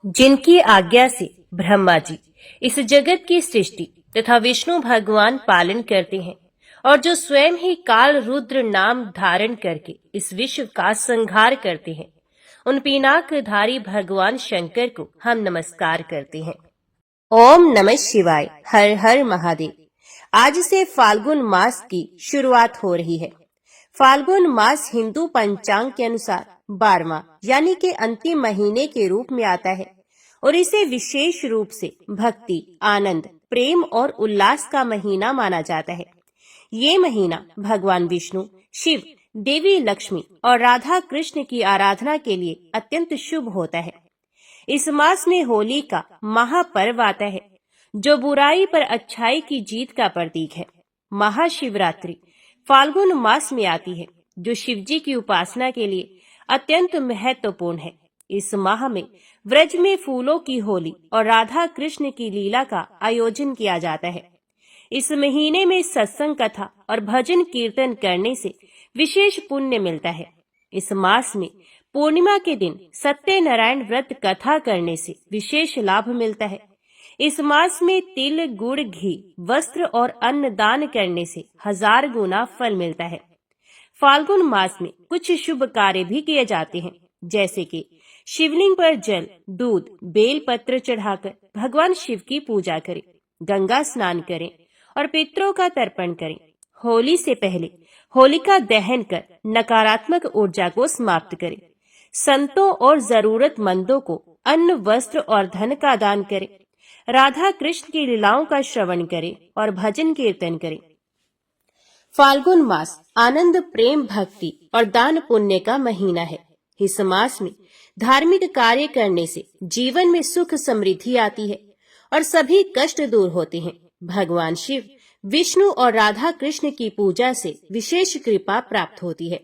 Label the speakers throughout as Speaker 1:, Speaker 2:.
Speaker 1: जिनकी आज्ञा से ब्रह्मा जी इस जगत की सृष्टि तथा विष्णु भगवान पालन करते हैं और जो स्वयं ही काल रुद्र नाम धारण करके इस विश्व का संहार करते हैं, उन पिनाकधारी भगवान शंकर को हम नमस्कार करते हैं। ओम नमः शिवाय। हर हर महादेव। आज से फाल्गुन मास की शुरुआत हो रही है। फाल्गुन मास हिंदू पंचांग के अनुसार 12वां यानी कि अंतिम महीने के रूप में आता है और इसे विशेष रूप से भक्ति, आनंद, प्रेम और उल्लास का महीना माना जाता है। ये महीना भगवान विष्णु, शिव, देवी लक्ष्मी और राधा कृष्ण की आराधना के लिए अत्यंत शुभ होता है। इस मास में होली का महापर्व आता है, जो बुराई पर अच्छाई की जीत का प्रतीक है। महाशिवरात्रि फाल्गुन मास में आती है, जो शिवजी की उपासना के लिए अत्यंत महत्वपूर्ण है। इस माह में व्रज में फूलों की होली और राधा कृष्ण की लीला का आयोजन किया जाता है। इस महीने में सत्संग, कथा और भजन कीर्तन करने से विशेष पुण्य मिलता है। इस मास में पूर्णिमा के दिन सत्यनारायण व्रत कथा करने से विशेष लाभ मिलता है। इस मास में तिल, गुड़, घी, वस्त्र और अन्न दान करने से 1000 गुना फल मिलता है। फाल्गुन मास में कुछ शुभ कार्य भी किए जाते हैं, जैसे कि शिवलिंग पर जल, दूध, बेल पत्र चढ़ाकर भगवान शिव की पूजा करें, गंगा स्नान करें और पितरों का तर्पण करें। होली से पहले होलिका दहन कर नकारात्मक ऊर्जा को समाप्त करें। संतों और जरूरतमंदों को अन्न, वस्त्र और धन का दान करें। राधा कृष्ण की लीलाओं का श्रवण करें और भजन कीर्तन करें। फाल्गुन मास आनंद, प्रेम, भक्ति और दान पुण्य का महीना है। इस मास में धार्मिक कार्य करने से जीवन में सुख समृद्धि आती है और सभी कष्ट दूर होते हैं। भगवान शिव, विष्णु और राधा कृष्ण की पूजा से विशेष कृपा प्राप्त होती है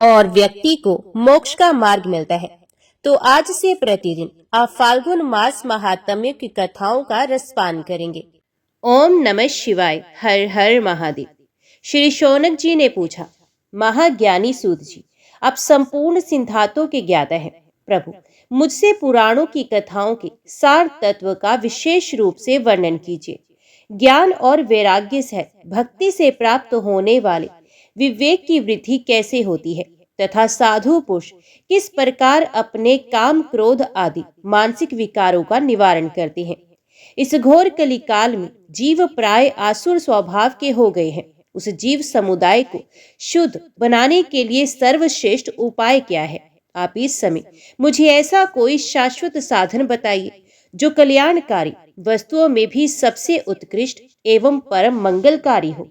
Speaker 1: और व्यक्ति को मोक्ष का मार्ग मिलता है। तो आज से प्रतिदिन आप फाल्गुन मास महात्म्य की कथाओं का रसपान करेंगे। ओम नमः शिवाय। हर हर महादेव। श्री शौनक जी ने पूछा, महाज्ञानी सूत जी, आप संपूर्ण सिद्धांतों के ज्ञाता हैं। प्रभु, मुझसे पुराणों की कथाओं के सार तत्व का विशेष रूप से वर्णन कीजिए। ज्ञान और वैराग्य सहित भक्ति से प्राप्त होने वाले विवेक की वृद्धि कैसे होती है तथा साधु पुरुष किस प्रकार अपने काम, क्रोध आदि मानसिक विकारों का निवारण करते हैं। इस घोर कलिकाल में जीव प्राय आसुर स्वभाव के हो गए हैं। उस जीव समुदाय को शुद्ध बनाने के लिए सर्वश्रेष्ठ उपाय क्या है? आप इस समय मुझे ऐसा कोई शाश्वत साधन बताइए जो कल्याणकारी वस्तुओं में भी सबसे उत्कृष्ट एवं परम मंगलकारी हो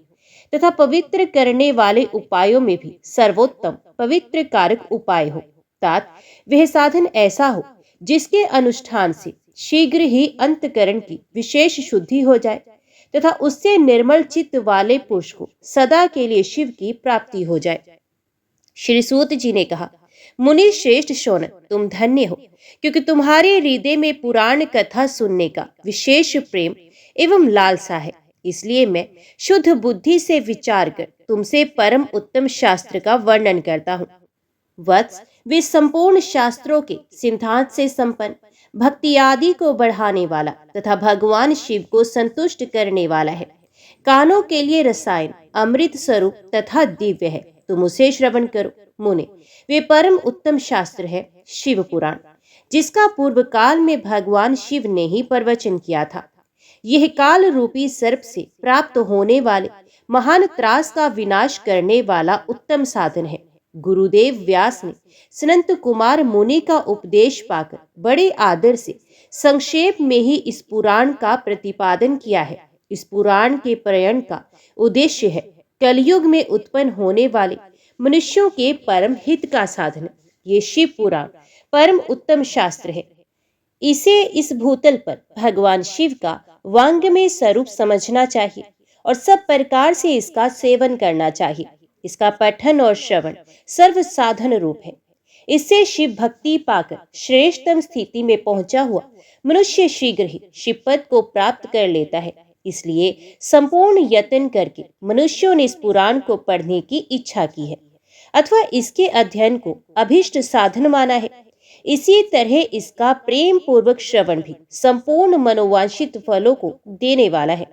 Speaker 1: तथा पवित्र करने वाले उपायों में भी सर्वोत्तम पवित्र कारक उपाय हो। तात वह साधन ऐसा हो जिसके अनुष्ठान से शीघ्र ही अंतकरण की विशेष शुद्धि हो जाए तथा उससे निर्मल चित्त वाले पुरुष को सदा के लिए शिव की प्राप्ति हो जाए। श्री सूत जी ने कहा, मुनि श्रेष्ठ शौनक, तुम धन्य हो, क्योंकि तुम्हारे हृदय में पुराण कथा सुनने का विशेष प्रेम एवं लालसा है। इसलिए मैं शुद्ध बुद्धि से विचार कर तुमसे परम उत्तम शास्त्र का वर्णन करता हूँ। वत्स, वे संपूर्ण शास्त्रों के सिद्धांत से संपन्न, भक्ति आदि को बढ़ाने वाला तथा भगवान शिव को संतुष्ट करने वाला है। कानों के लिए रसायन, अमृत स्वरूप तथा दिव्य है। तुम उसे श्रवण करो। मुने, वे परम उत्तम शास्त्र है शिव पुराण, जिसका पूर्व काल में भगवान शिव ने ही प्रवचन किया था। यह काल रूपी सर्प से प्राप्त होने वाले महान त्रास का विनाश करने वाला उत्तम साधन है। गुरुदेव व्यास ने सनंत कुमार मुनि का उपदेश पाकर बड़े आदर से संक्षेप में ही इस पुराण का प्रतिपादन किया है। इस पुराण के प्रयण का उद्देश्य है कलयुग में उत्पन्न होने वाले मनुष्यों के परम हित का साधन। ये शिव पुराण परम उत्तम शास्त्र है। इसे इस भूतल पर भगवान शिव का वांग्मय स्वरूप समझना चाहिए और सब प्रकार से इसका सेवन करना चाहिए। इसका पठन और श्रवण सर्व साधन रूप है। इससे शिव भक्ति पाकर श्रेष्ठतम स्थिति में पहुंचा हुआ मनुष्य शीघ्र ही शिवपद को प्राप्त कर लेता है। इसलिए संपूर्ण यत्न करके मनुष्यों ने इस पुराण को पढ़ने की इच्छा की है अथवा इसके अध्ययन को अभिष्ट साधन माना है। इसी तरह इसका प्रेम पूर्वक श्रवण भी संपूर्ण मनोवांछित फलों को देने वाला है।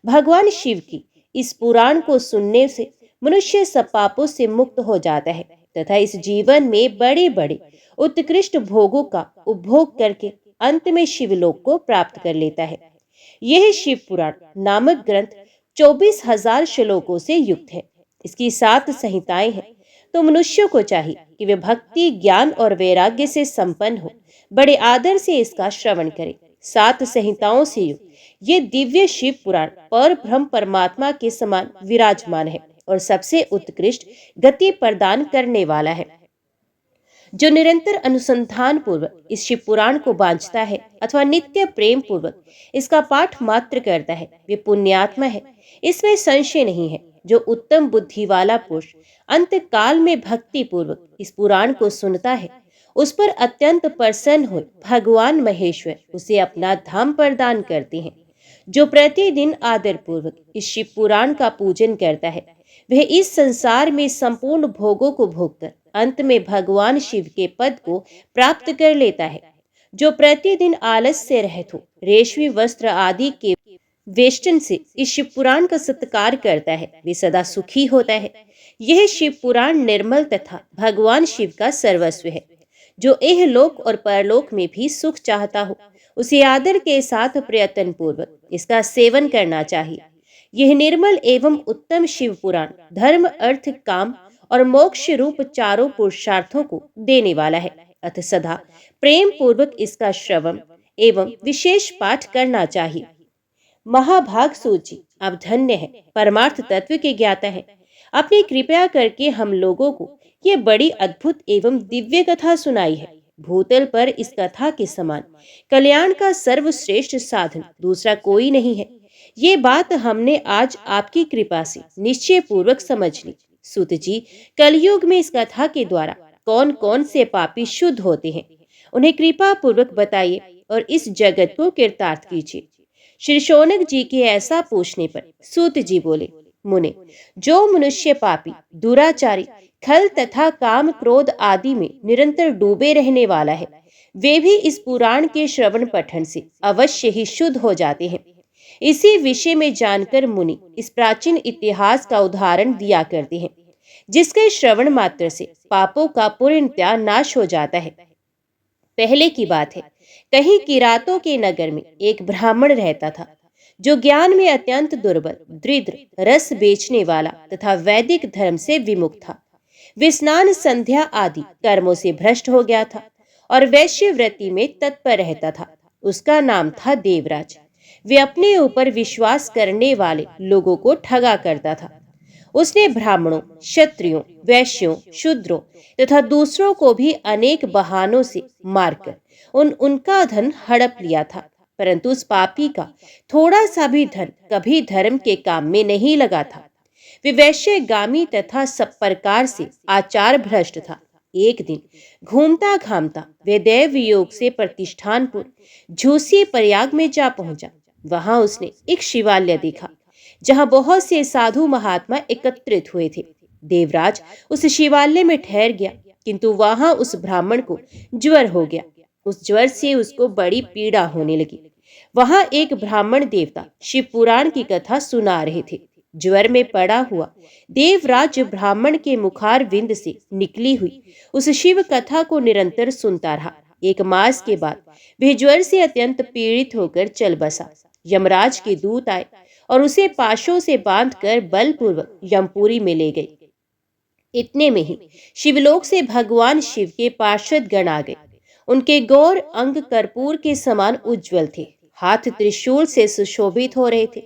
Speaker 1: भगवान शिव की इस पुराण को सुनने से मनुष्य सब पापों से मुक्त हो जाता है तथा इस जीवन में बड़े बड़े उत्कृष्ट भोगों का उपभोग करके अंत में शिवलोक को प्राप्त कर लेता है। यह शिव पुराण नामक ग्रंथ 24,000 श्लोकों से युक्त है। इसकी 7 संहिताएं हैं, तो मनुष्यों को चाहिए कि वे भक्ति, ज्ञान और वैराग्य से संपन्न हो बड़े आदर से इसका श्रवण करें। 7 संहिताओं से युक्त ये दिव्य शिव पुराण पर ब्रह्म परमात्मा के समान विराजमान है और सबसे उत्कृष्ट गति प्रदान करने वाला है। जो निरंतर अनुसंधान पूर्वक इस शिव पुराण को बांचता है अथवा नित्य प्रेम पूर्वक इसका पाठ मात्र करता है, वे पुण्यात्मा है, इसमें संशय नहीं है। जो उत्तम बुद्धि वाला पुरुष अंत काल में भक्ति पूर्वक इस पुराण को सुनता है, उस पर अत्यंत प्रसन्न हो भगवान महेश्वर उसे अपना धाम प्रदान करते हैं। जो प्रतिदिन आदर पूर्वक इस शिव पुराण का पूजन करता है, वह इस संसार में संपूर्ण भोगों को भोगकर अंत में भगवान शिव के पद को प्राप्त कर लेता है। जो प्रतिदिन आलस से रहित हो रेशमी वस्त्र आदि के वेष्टन से इस शिव पुराण का सत्कार करता है, वे सदा सुखी होता है। यह शिव पुराण निर्मल तथा भगवान शिव का सर्वस्व है। जो इहलोक और परलोक में भी सुख चाहता हो, उसे आदर के साथ प्रयत्न पूर्वक इसका सेवन करना चाहिए। यह निर्मल एवं उत्तम शिव पुराण धर्म, अर्थ, काम और मोक्ष रूप चारों पुरुषार्थों को देने वाला है। अतः सदा प्रेम पूर्वक इसका श्रवण एवं विशेष पाठ करना चाहिए। महाभाग सूची, आप धन्य है, परमार्थ तत्व के ज्ञाता है। अपनी कृपया करके हम लोगों को ये बड़ी अद्भुत एवं दिव्य कथा सुनाई है। भूतल पर इस कथा के समान कल्याण का सर्वश्रेष्ठ साधन दूसरा कोई नहीं है। ये बात हमने आज आपकी कृपा से निश्चय पूर्वक समझ ली। सूत जी, कलयुग में इस कथा के द्वारा कौन कौन से पापी शुद्ध होते हैं, उन्हें कृपा पूर्वक बताइए और इस जगत को कृतार्थ कीजिए। श्री शौनक जी के ऐसा पूछने पर सूत जी बोले, मुने, जो मनुष्य पापी, दुराचारी, खल तथा काम क्रोध आदि में निरंतर डूबे रहने वाला है, वे भी इस पुराण के श्रवण पठन से अवश्य ही शुद्ध हो जाते हैं। इसी विषय में जानकर मुनि इस प्राचीन इतिहास का उदाहरण दिया करते हैं, जिसके श्रवण मात्र से पापों का पूर्णतया नाश हो जाता है। पहले की बात है, कहीं किरातों के नगर में एक ब्राह्मण रहता था, जो ज्ञान में अत्यंत दुर्बल, दरिद्र, रस बेचने वाला तथा वैदिक धर्म से विमुख था। वे स्नान, संध्या आदि कर्मों से भ्रष्ट हो गया था और वैश्यवृत्ति में तत्पर रहता था। उसका नाम था देवराज। वे अपने ऊपर विश्वास करने वाले लोगों को ठगा करता था। उसने ब्राह्मणों, क्षत्रियों, वैश्यों, शूद्रों तथा दूसरों को भी अनेक बहानों से मारकर उनका धन हड़प लिया था, परंतु उस पापी का थोड़ा सा भी धन कभी धर्म के काम में नहीं लगा था। वे वैश्यगामी तथा सब प्रकार से आचार भ्रष्ट था। एक दिन घूमता घामता वे दैव योग से प्रतिष्ठानपुर झूसी प्रयाग में जा पहुंचा। वहां उसने एक शिवालय देखा, जहां बहुत से साधु महात्मा एकत्रित हुए थे। देवराज उस शिवालय में ठहर गया, किंतु वहां उस ब्राह्मण को ज्वर हो गया। उस ज्वर से उसको बड़ी पीड़ा होने लगी। वहां एक ब्राह्मण देवता शिव पुराण की कथा सुना रहे थे। ज्वर में पड़ा हुआ देवराज ब्राह्मण के मुखार विंद से निकली हुई उस शिव कथा को निरंतर सुनता रहा। 1 मास के बाद वह ज्वर से अत्यंत पीड़ित होकर चल बसा। यमराज के दूत आए और उसे पाशों से बांधकर बलपूर्वक यमपुरी में ले गए। इतने में ही शिवलोक से भगवान शिव के पार्षद गण आ गए। उनके गौर अंग कर्पूर के समान उज्जवल थे, हाथ त्रिशूल से सुशोभित हो रहे थे।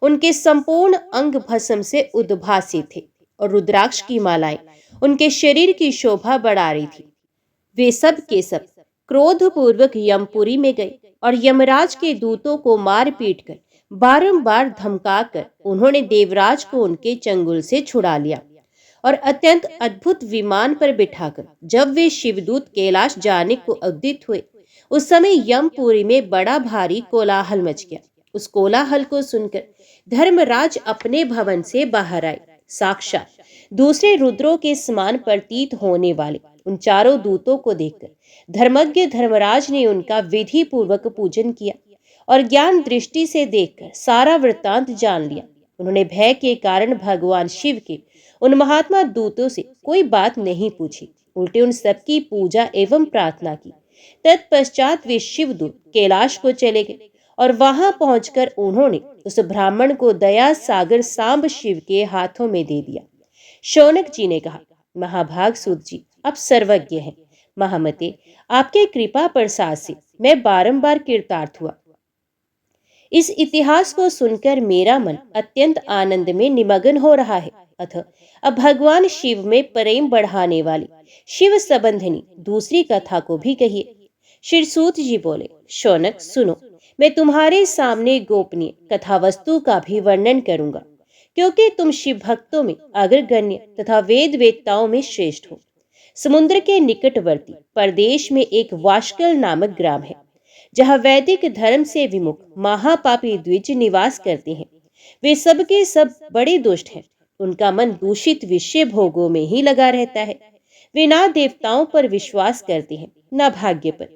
Speaker 1: उनके संपूर्ण अंग भस्म से उद्भासित थे और रुद्राक्ष की मालाएं उनके शरीर की शोभा बढ़ा रही थी। वे सब के सब क्रोधपूर्वक यमपुरी में गए और यमराज के दूतों को मार पीट कर बारंबार धमकाकर उन्होंने देवराज को उनके चंगुल से छुड़ा लिया और अत्यंत अद्भुत विमान पर बिठाकर जब वे शिवदूत कैलाश जाने को उद्यत हुए, उस समय यमपुरी में बड़ा भारी कोलाहल मच गया। उस कोलाहल को सुनकर धर्मराज अपने भवन से बाहर आए। साक्षात दूसरे रुद्रों के समान प्रतीत होने वाले उन चारों दूतों को देखकर धर्मज्ञ धर्मराज ने उनका विधि पूर्वक पूजन किया और ज्ञान दृष्टि से देखकर सारा वृत्तांत जान लिया। उन्होंने भय के कारण भगवान शिव के उन महात्मा दूतों से कोई बात नहीं पूछी, उल्टे उन सबकी पूजा एवं प्रार्थना की। तत्पश्चात वे शिवदूत कैलाश को चले गए और वहां पहुंचकर उन्होंने उस ब्राह्मण को दया सागर सांब शिव के हाथों में दे दिया। शौनक जी ने कहा, महाभाग सूत जी, आप सर्वज्ञ हैं। महामते, आपके कृपा प्रसाद से मैं बारंबार कृतार्थ हुआ। इस इतिहास को सुनकर मेरा मन अत्यंत आनंद में निमग्न हो रहा है। अतः अब भगवान शिव में प्रेम बढ़ाने वाली शिव संबंधिनी दूसरी कथा को भी कहिए। श्री सूत जी बोले, शौनक सुनो, मैं तुम्हारे सामने गोपनीय कथा वस्तु का भी वर्णन करूंगा, क्योंकि तुम शिव भक्तों में अग्रगण्य तथा वेद वेत्ताओं में श्रेष्ठ हो। समुद्र के निकटवर्ती प्रदेश में एक वाशकल नामक ग्राम है, जहाँ वैदिक धर्म से विमुख महापापी द्विज निवास करते हैं। वे सब के सब बड़े दुष्ट हैं। उनका मन दूषित विषय भोगों में ही लगा रहता है। वे ना देवताओं पर विश्वास करते हैं, ना भाग्य पर।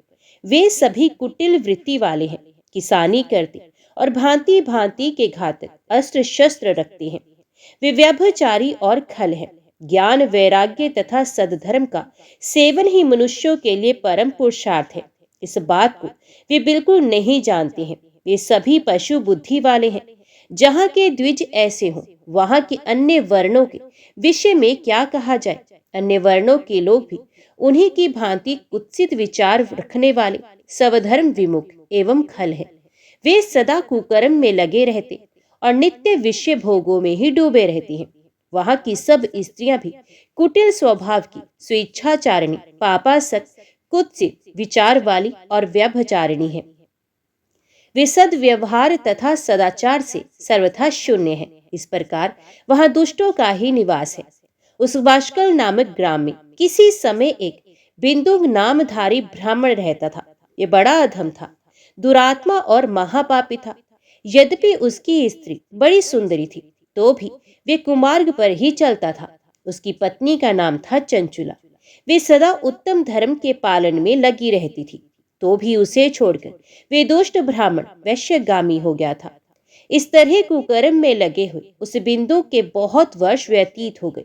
Speaker 1: वे सभी कुटिल वृत्ति वाले हैं, किसानी करते और भांति भांति के घातक अस्त्र शस्त्र रखते हैं। वे व्यभिचारी और खल हैं। ज्ञान वैराग्य तथा सद्धर्म का सेवन ही मनुष्यों के लिए परम पुरुषार्थ है। इस बात को वे बिल्कुल नहीं जानते हैं। वे सभी पशु बुद्धि वाले हैं। जहाँ के द्विज ऐसे हों, वहाँ के अन्य वर्णों के विषय में क्या कहा जाए। अन्य वर्णों के लोग भी उन्हीं की भांति कुत्सित विचार रखने वाले स्वधर्म विमुख एवं खल है। वे सदा कुकर्म में लगे रहते और नित्य विषय भोगों में ही डूबे रहती हैं। वहां की सब स्त्रियां भी कुटिल स्वभाव की, स्वेच्छाचारिणी, पापासक्त, कुत्सित विचार वाली और व्यभिचारिणी हैं। वे सद्व्यवहार तथा सदाचार से सर्वथा शून्य हैं। इस प्रकार वहां दुष्टों का ही निवास है। उस वाशकल नामक ग्राम में किसी समय एक बिंदुक नामधारी ब्राह्मण रहता था। ये बड़ा अधम था, दुरात्मा और महापापी था। यद्यपि उसकी स्त्री बड़ी सुंदरी थी, तो भी वे कुमार्ग पर ही चलता था। उसकी पत्नी का नाम था चंचुला। वे सदा उत्तम धर्म के पालन में लगी रहती थी, तो भी उसे छोड़कर वे दुष्ट ब्राह्मण वैश्यगामी हो गया था। इस तरह कुकर्म में लगे हुए उस बिंदु के बहुत वर्ष व्यतीत हो गए।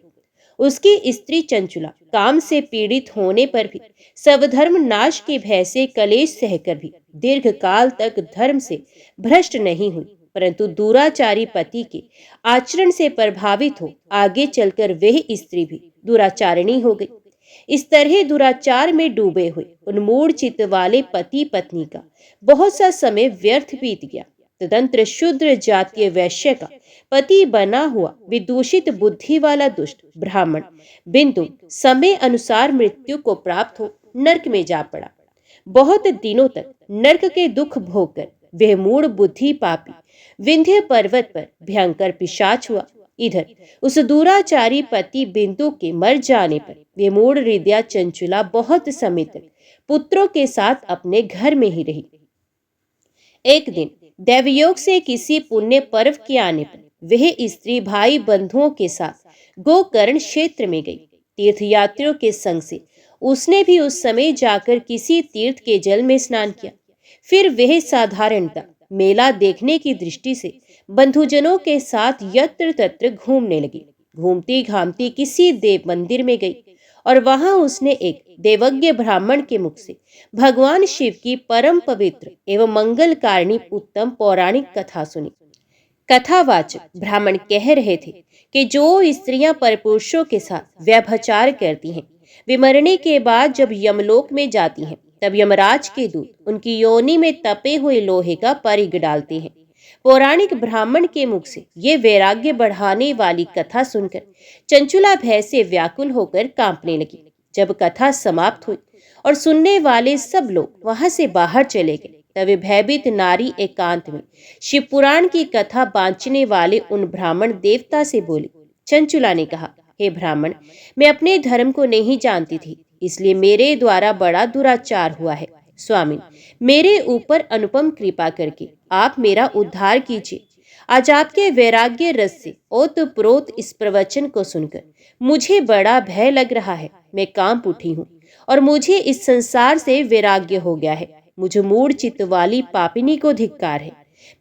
Speaker 1: उसकी स्त्री चंचुला काम से पीड़ित होने पर भी स्वधर्म नाश के भय से कलेश सहकर भी दीर्घ काल तक धर्म से भ्रष्ट नहीं हुई, परंतु दुराचारी पति के आचरण से प्रभावित हो आगे चलकर वह स्त्री भी दुराचारिणी हो गई। इस तरह दुराचार में डूबे हुए उन मूढ़ चित्त वाले पति पत्नी का बहुत सा समय व्यर्थ बीत गया। तदंतर शूद्र जातीय वैश्य का पति बना हुआ विदूषित बुद्धि वाला दुष्ट ब्राह्मण बिंदु समय अनुसार मृत्यु को प्राप्त हो नरक में जा पड़ा। बहुत दिनों तक नरक के दुख भोगकर वह मूढ़ बुद्धि पापी विंध्य पर्वत पर भयंकर पिशाच हुआ। इधर उस दुराचारी पति बिंदु के मर जाने पर वे मूढ़ हृदया चंचुला बहुत समय तक पुत्रों के साथ अपने घर में ही रही। एक दिन दैवयोग से किसी पुण्य पर्व के आने पर वह स्त्री भाई बंधुओं के साथ गोकर्ण क्षेत्र में गई। तीर्थयात्रियों के संग से उसने भी उस समय जाकर किसी तीर्थ के जल में स्नान किया। फिर वह साधारणतः मेला देखने की दृष्टि से बंधुजनों के साथ यत्र तत्र घूमने लगी। घूमती घामती किसी देव मंदिर में गई और वहां उसने एक देवज्ञ ब्राह्मण के मुख से भगवान शिव की परम पवित्र एवं मंगलकारिणी उत्तम पौराणिक कथा सुनी। कथावाचक ब्राह्मण कह रहे थे कि जो स्त्रियां परपुरुषों के साथ व्यभिचार करती हैं, वे मरने के बाद जब यमलोक में जाती हैं, तब यमराज के दूत उनकी योनि में तपे हुए लोहे का परिग डालते हैं। पौराणिक ब्राह्मण के मुख से ये वैराग्य बढ़ाने वाली कथा सुनकर चंचुला भय से व्याकुल होकर कांपने लगी। जब कथा समाप्त हुई और सुनने वाले सब लोग वहां से बाहर चले गए, तब भयभीत नारी एकांत में शिव पुराण की कथा बांचने वाले उन ब्राह्मण देवता से बोली। चंचुला ने कहा, हे ब्राह्मण, मैं अपने धर्म को नहीं जानती थी, इसलिए मेरे द्वारा बड़ा दुराचार हुआ है। स्वामी, मेरे ऊपर अनुपम कृपा करके आप मेरा उद्धार कीजिए। आज आपके वैराग्य रस से ओतप्रोत इस प्रवचन को सुनकर मुझे बड़ा भय लग रहा है। मैं कांप उठी हूँ और मुझे इस संसार से वैराग्य हो गया है। मुझे मूढ़ चित्त वाली पापिनी को धिक्कार है।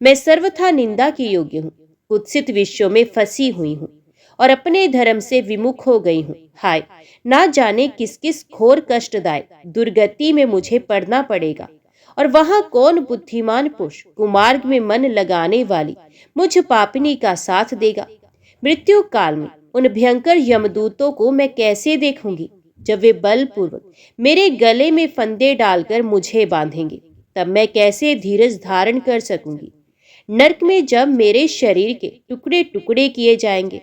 Speaker 1: मैं सर्वथा निंदा के योग्य हूँ, कुत्सित विषयों में फंसी हुई हूँ और अपने धर्म से विमुख हो गई हूँ। हाय, ना जाने किस किस घोर कष्टदायक दुर्गति में मुझे पड़ना पड़ेगा और वहां कौन बुद्धिमान पुरुष कुमार्ग में मन लगाने वाली मुझ पापिनी का साथ देगा। मृत्यु काल में उन भयंकर यमदूतों को मैं कैसे देखूंगी जब वे बलपूर्वक मेरे गले में फंदे डालकर मुझे बांधेंगे। तब मैं कैसे धीरज धारण कर सकूंगी। नरक में जब मेरे शरीर के टुकड़े टुकड़े किए जाएंगे,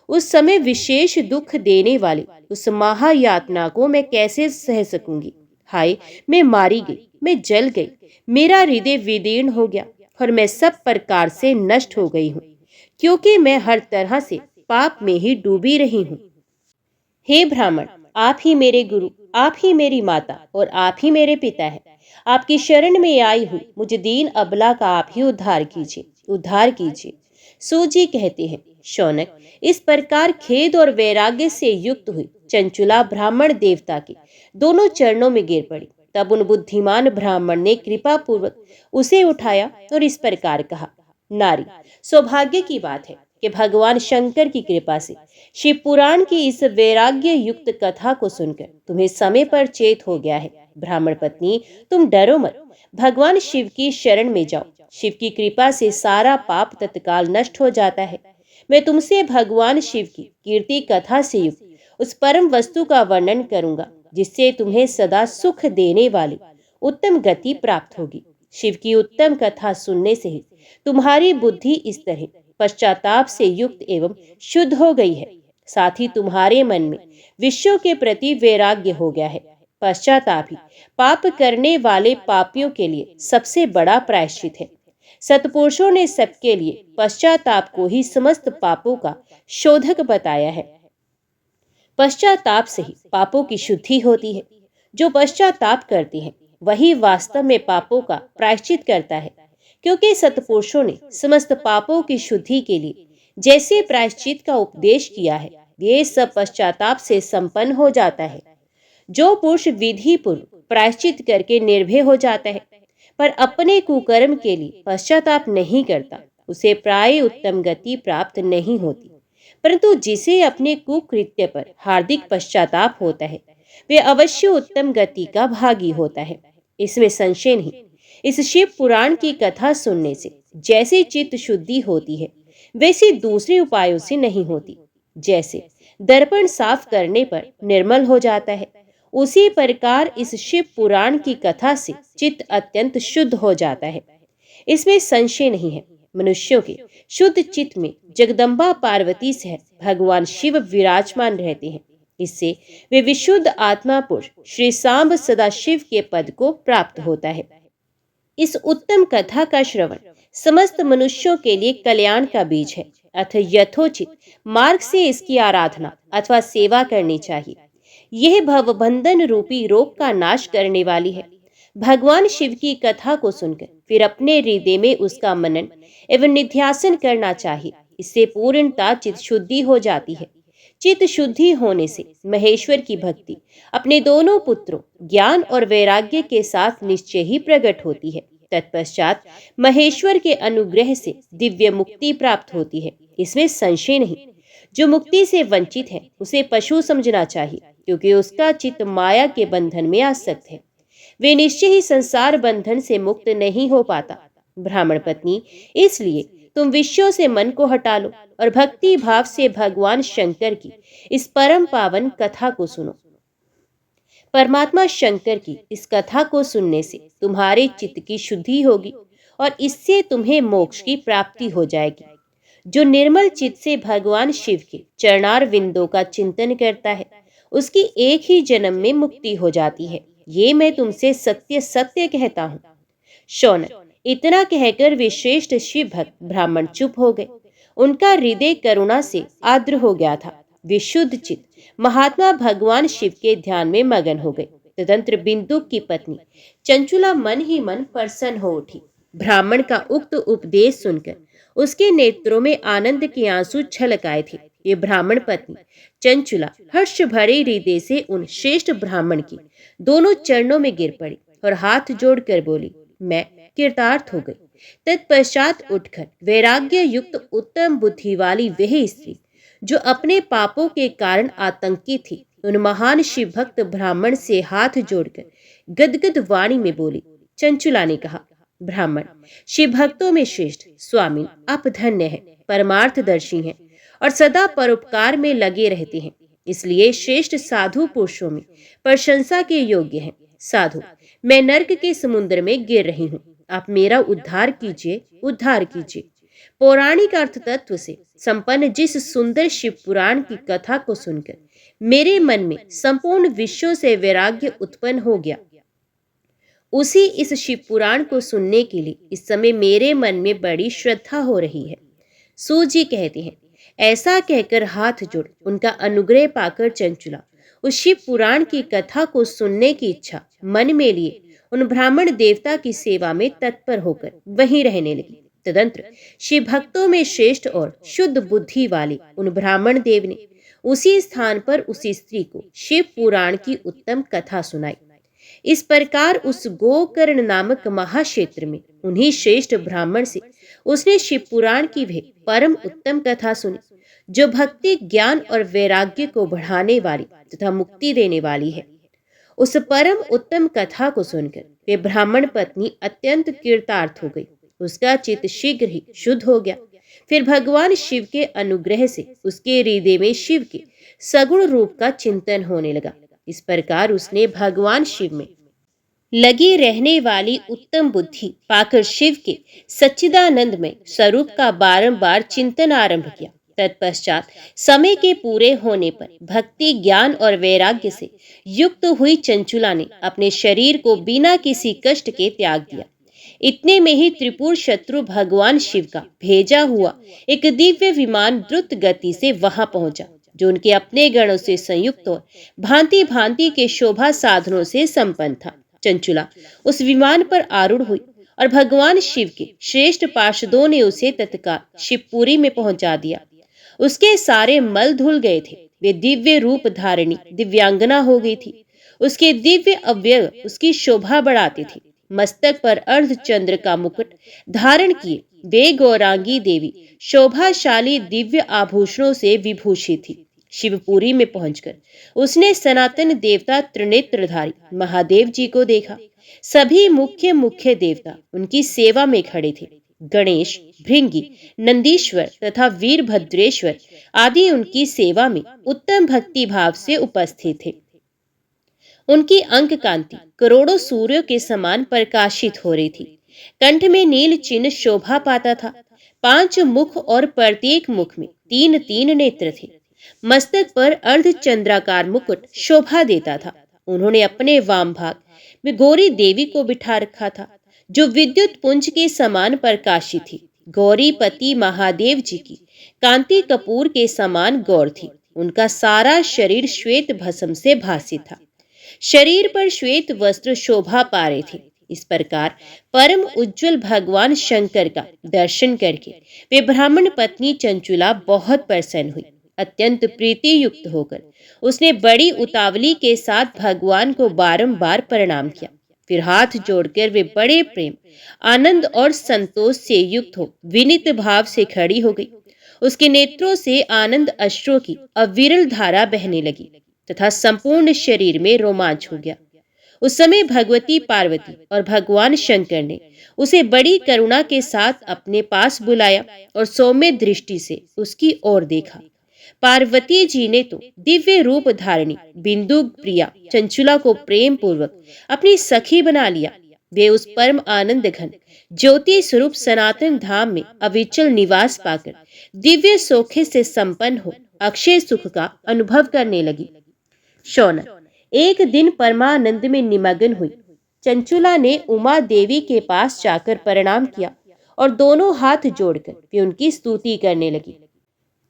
Speaker 1: उस समय विशेष दुख देने वाली उस महायातना को मैं कैसे सह सकूंगी। हाय, मैं मारी गई, मैं जल गई, मेरा हृदय विदीर्ण हो गया और मैं सब प्रकार से नष्ट हो गई हूँ, क्योंकि मैं हर तरह से पाप में ही डूबी रही हूँ। हे ब्राह्मण, आप ही मेरे गुरु, आप ही मेरी माता और आप ही मेरे पिता है। आपकी शरण में आई हुई मुझ दीन अबला का आप ही उद्धार कीजिए, उद्धार कीजिए। सूजी कहते हैं, शौनक, इस प्रकार खेद और वैराग्य से युक्त हुई चंचुला ब्राह्मण देवता के दोनों चरणों में गिर पड़ी। तब उन बुद्धिमान ब्राह्मण ने कृपा पूर्वक उसे उठाया और इस प्रकार कहा, नारी, सौभाग्य की बात है कि भगवान शंकर की कृपा से शिव पुराण की इस वैराग्य युक्त कथा को सुनकर तुम्हें समय पर चेत हो गया है। ब्राह्मण पत्नी, तुम डरो मत, भगवान शिव की शरण में जाओ। शिव की कृपा से सारा पाप तत्काल नष्ट हो जाता है। मैं तुमसे भगवान शिव की कीर्ति कथा से युक्त उस परम वस्तु का वर्णन करूंगा, जिससे तुम्हें सदा सुख देने वाली उत्तम गति प्राप्त होगी। शिव की उत्तम कथा सुनने से ही तुम्हारी बुद्धि इस तरह पश्चाताप से युक्त एवं शुद्ध हो गई है। साथ ही तुम्हारे मन में विश्व के प्रति वैराग्य हो गया है। पश्चाताप ही पाप करने वाले पापियों के लिए सबसे बड़ा प्रायश्चित है। सत्पुरुषों ने सबके लिए पश्चाताप को ही समस्त पापों का शोधक बताया है। पश्चाताप से ही पापों की शुद्धि होती है। जो पश्चाताप करते हैं वही वास्तव में पापों का प्रायश्चित करता है, क्योंकि सत्पुरुषों ने समस्त पापों की शुद्धि के लिए जैसे प्रायश्चित का उपदेश किया है, वे सब पश्चाताप से संपन्न हो जाता है। जो पुरुष विधि पूर्व प्रायश्चित करके निर्भय हो जाता है पर अपने कुकर्म के लिए पश्चाताप नहीं करता, उसे प्राय उत्तम गति प्राप्त नहीं होती। परंतु जिसे अपने कुकृत्य पर हार्दिक पश्चाताप होता है, वे अवश्य उत्तम गति का भागी होता है। इसमें संशय नहीं। इस शिव पुराण की कथा सुनने से जैसे चित्त शुद्धि होती है, वैसे दूसरे उपायों से नहीं होती। जैसे दर्पण साफ करने पर निर्मल हो जाता है, उसी प्रकार इस शिव पुराण की कथा से चित्त अत्यंत शुद्ध हो जाता है। इसमें संशय नहीं है। मनुष्यों के शुद्ध चित्त में जगदम्बा पार्वती सह भगवान शिव विराजमान रहते हैं। इससे वे विशुद्ध आत्मा पुरुष श्री सांब सदाशिव के पद को प्राप्त होता है। इस उत्तम कथा का श्रवण समस्त मनुष्यों के लिए कल्याण का बीज है। अतः यथोचित मार्ग से इसकी आराधना अथवा सेवा करनी चाहिए। यह भवबंधन रूपी रोग का नाश करने वाली है। भगवान शिव की कथा को सुनकर फिर अपने हृदय में उसका मनन एवं निध्यासन करना चाहिए। इससे पूर्णता चित्त शुद्धि हो जाती है। चित्त शुद्धि होने से महेश्वर की भक्ति अपने दोनों पुत्रों ज्ञान और वैराग्य के साथ निश्चय ही प्रकट होती है। तत्पश्चात महेश्वर के अनुग्रह से दिव्य मुक्ति प्राप्त होती है। इसमें संशय नहीं। जो मुक्ति से वंचित है उसे पशु समझना चाहिए, क्योंकि उसका चित्त माया के बंधन में आसक्त है। वे निश्चय ही संसार बंधन से मुक्त नहीं हो पाता। ब्राह्मण पत्नी, इसलिए तुम विषयों से मन को हटा लो और भक्ति भाव से भगवान शंकर की इस परम पावन कथा को सुनो। परमात्मा शंकर की इस कथा को सुनने से तुम्हारे चित्त की शुद्धि होगी और इससे तुम्हें मोक्ष की प्राप्ति हो जाएगी। जो निर्मल चित्त से भगवान शिव के चरणार विंदों का चिंतन करता है, उसकी एक ही जन्म में मुक्ति हो जाती है। ये मैं तुमसे सत्य सत्य कहता हूँ। शौनक, इतना कहकर वे श्रेष्ठ शिव भक्त ब्राह्मण चुप हो गए। उनका हृदय करुणा से आर्द्र हो गया था। विशुद्ध चित्त महात्मा भगवान शिव के ध्यान में मगन हो गए। तदंतर बिंदु की पत्नी चंचुला मन ही मन प्रसन्न हो उठी। ब्राह्मण का उक्त उपदेश सुनकर उसके नेत्रों में आनंद के आंसू छलक आए थे। ये ब्राह्मण पत्नी चंचुला हर्ष भरे हृदय से उन श्रेष्ठ ब्राह्मण की दोनों चरणों में गिर पड़ी और हाथ जोड़कर बोली, मैं कृतार्थ हो गई। तत्पश्चात उठकर वैराग्य युक्त उत्तम बुद्धि वाली वह स्त्री जो अपने पापों के कारण आतंकित थी, उन महान शिव भक्त ब्राह्मण से हाथ जोड़कर गदगद वाणी में बोली। चंचुला ने कहा, ब्राह्मण, शिव भक्तों में श्रेष्ठ स्वामी, आप धन्य हैं, परमार्थदर्शी हैं और सदा परोपकार में लगे रहते हैं, इसलिए श्रेष्ठ साधु पुरुषों में प्रशंसा के योग्य हैं। साधु, मैं नर्क के समुद्र में गिर रही हूँ, आप मेरा उद्धार कीजिए, उद्धार कीजिए। पौराणिक अर्थ तत्व से संपन्न जिस सुंदर शिव पुराण की कथा को सुनकर मेरे मन में संपूर्ण विश्व से वैराग्य उत्पन्न हो गया, उसी इस शिव पुराण को सुनने के लिए इस समय मेरे मन में बड़ी श्रद्धा हो रही है। सूत जी कहते हैं, ऐसा कहकर हाथ जोड़ उनका अनुग्रह पाकर चंचुला उस शिव पुराण की कथा को सुनने की इच्छा मन में लिए उन ब्राह्मण देवता की सेवा में तत्पर होकर वहीं रहने लगी। तदंतर शिव भक्तों में श्रेष्ठ और शुद्ध बुद्धि वाले उन ब्राह्मण देव ने उसी स्थान पर उसी स्त्री को शिव पुराण की उत्तम कथा सुनाई। इस प्रकार उस गोकर्ण नामक महाक्षेत्र में उन्हीं श्रेष्ठ ब्राह्मण से उसने शिव पुराण की वह परम उत्तम कथा सुनी जो भक्ति, ज्ञान और वैराग्य को बढ़ाने वाली तथा मुक्ति देने वाली है। उस परम उत्तम कथा को सुनकर वे ब्राह्मण पत्नी अत्यंत कृतार्थ हो गई। उसका चित्त शीघ्र ही शुद्ध हो गया। फिर भगवान शिव के अनुग्रह से उसके हृदय में शिव के सगुण रूप का चिंतन होने लगा। इस प्रकार उसने भगवान शिव में लगी रहने वाली उत्तम बुद्धि पाकर शिव के सच्चिदानंदमय स्वरूप का बारंबार चिंतन आरंभ किया। तत्पश्चात समय के पूरे होने पर भक्ति, ज्ञान और वैराग्य से युक्त हुई चंचुला ने अपने शरीर को बिना किसी कष्ट के त्याग दिया। इतने में ही त्रिपुर शत्रु भगवान शिव का भेजा हुआ एक दिव्य विमान द्रुत गति से वहां पहुंचा, जो उनके अपने गणों से संयुक्त और भांति भांति के शोभा साधनों से संपन्न था। चंचुला उस विमान पर आरूढ़ हुई और भगवान शिव के श्रेष्ठ पार्षदों ने उसे तत्काल शिवपुरी में पहुंचा दिया। उसके सारे मल धुल गए थे। वे दिव्य रूप धारिणी दिव्यांगना हो गई थी। उसके दिव्य अवयव उसकी शोभा बढ़ाते थे। मस्तक पर अर्धचंद्र का मुकुट धारण किए वे गौरांगी देवी शोभाशाली दिव्य आभूषणों से विभूषित थी। शिवपुरी में पहुंचकर उसने सनातन देवता त्रिनेत्रधारी महादेव जी को देखा। सभी मुख्य मुख्य देवता उनकी सेवा में खड़े थे। गणेश, भृंगी, नंदीश्वर तथा वीरभद्रेश्वर आदि उनकी सेवा में उत्तम भक्ति भाव से उपस्थित थे। उनकी अंक कांति करोड़ों सूर्यों के समान प्रकाशित हो रही थी। कंठ में नील चिन्ह शोभा पाता था। 5 मुख और प्रत्येक मुख में 3-3 नेत्र थे। मस्तक पर अर्धचंद्राकार मुकुट शोभा देता था। उन्होंने अपने वाम भाग में गौरी देवी को बिठा रखा था, जो विद्युत पुंज के समान प्रकाशित थी। गौरी पति महादेव जी की कांति कपूर के समान गौर थी। उनका सारा शरीर श्वेत भस्म से भासित था। शरीर पर श्वेत वस्त्र शोभा पा रहे थे। इस प्रकार परम उज्जवल भगवान शंकर का दर्शन करके वे ब्राह्मण पत्नी चंचुला बहुत प्रसन्न हुई। अत्यंत प्रीति युक्त होकर उसने बड़ी उतावली के साथ भगवान को बारंबार प्रणाम किया। फिर हाथ जोड़कर वे बड़े प्रेम, आनंद और संतोष से युक्त हो विनीत भाव से खड़ी हो गई। उसके नेत्रों से आनंद अश्रुओं की अविरल धारा बहने लगी तथा संपूर्ण शरीर में रोमांच हो गया। उस समय भगवती पार्वती और भगवान शंकर ने उसे बड़ी करुणा के साथ अपने पास बुलाया और सौम्य दृष्टि से उसकी ओर देखा। पार्वती जी ने तो दिव्य रूप धारिणी बिंदु प्रिया चंचुला को प्रेम पूर्वक अपनी सखी बना लिया। वे उस परम आनंद घन ज्योति स्वरूप सनातन धाम में अविचल निवास पाकर दिव्य सौख्य से संपन्न हो अक्षय सुख का अनुभव करने लगी। शौनक, एक दिन परमानंद में निमग्न हुई चंचुला ने उमा देवी के पास जाकर प्रणाम किया और दोनों हाथ जोड़कर वे उनकी स्तुति करने लगी।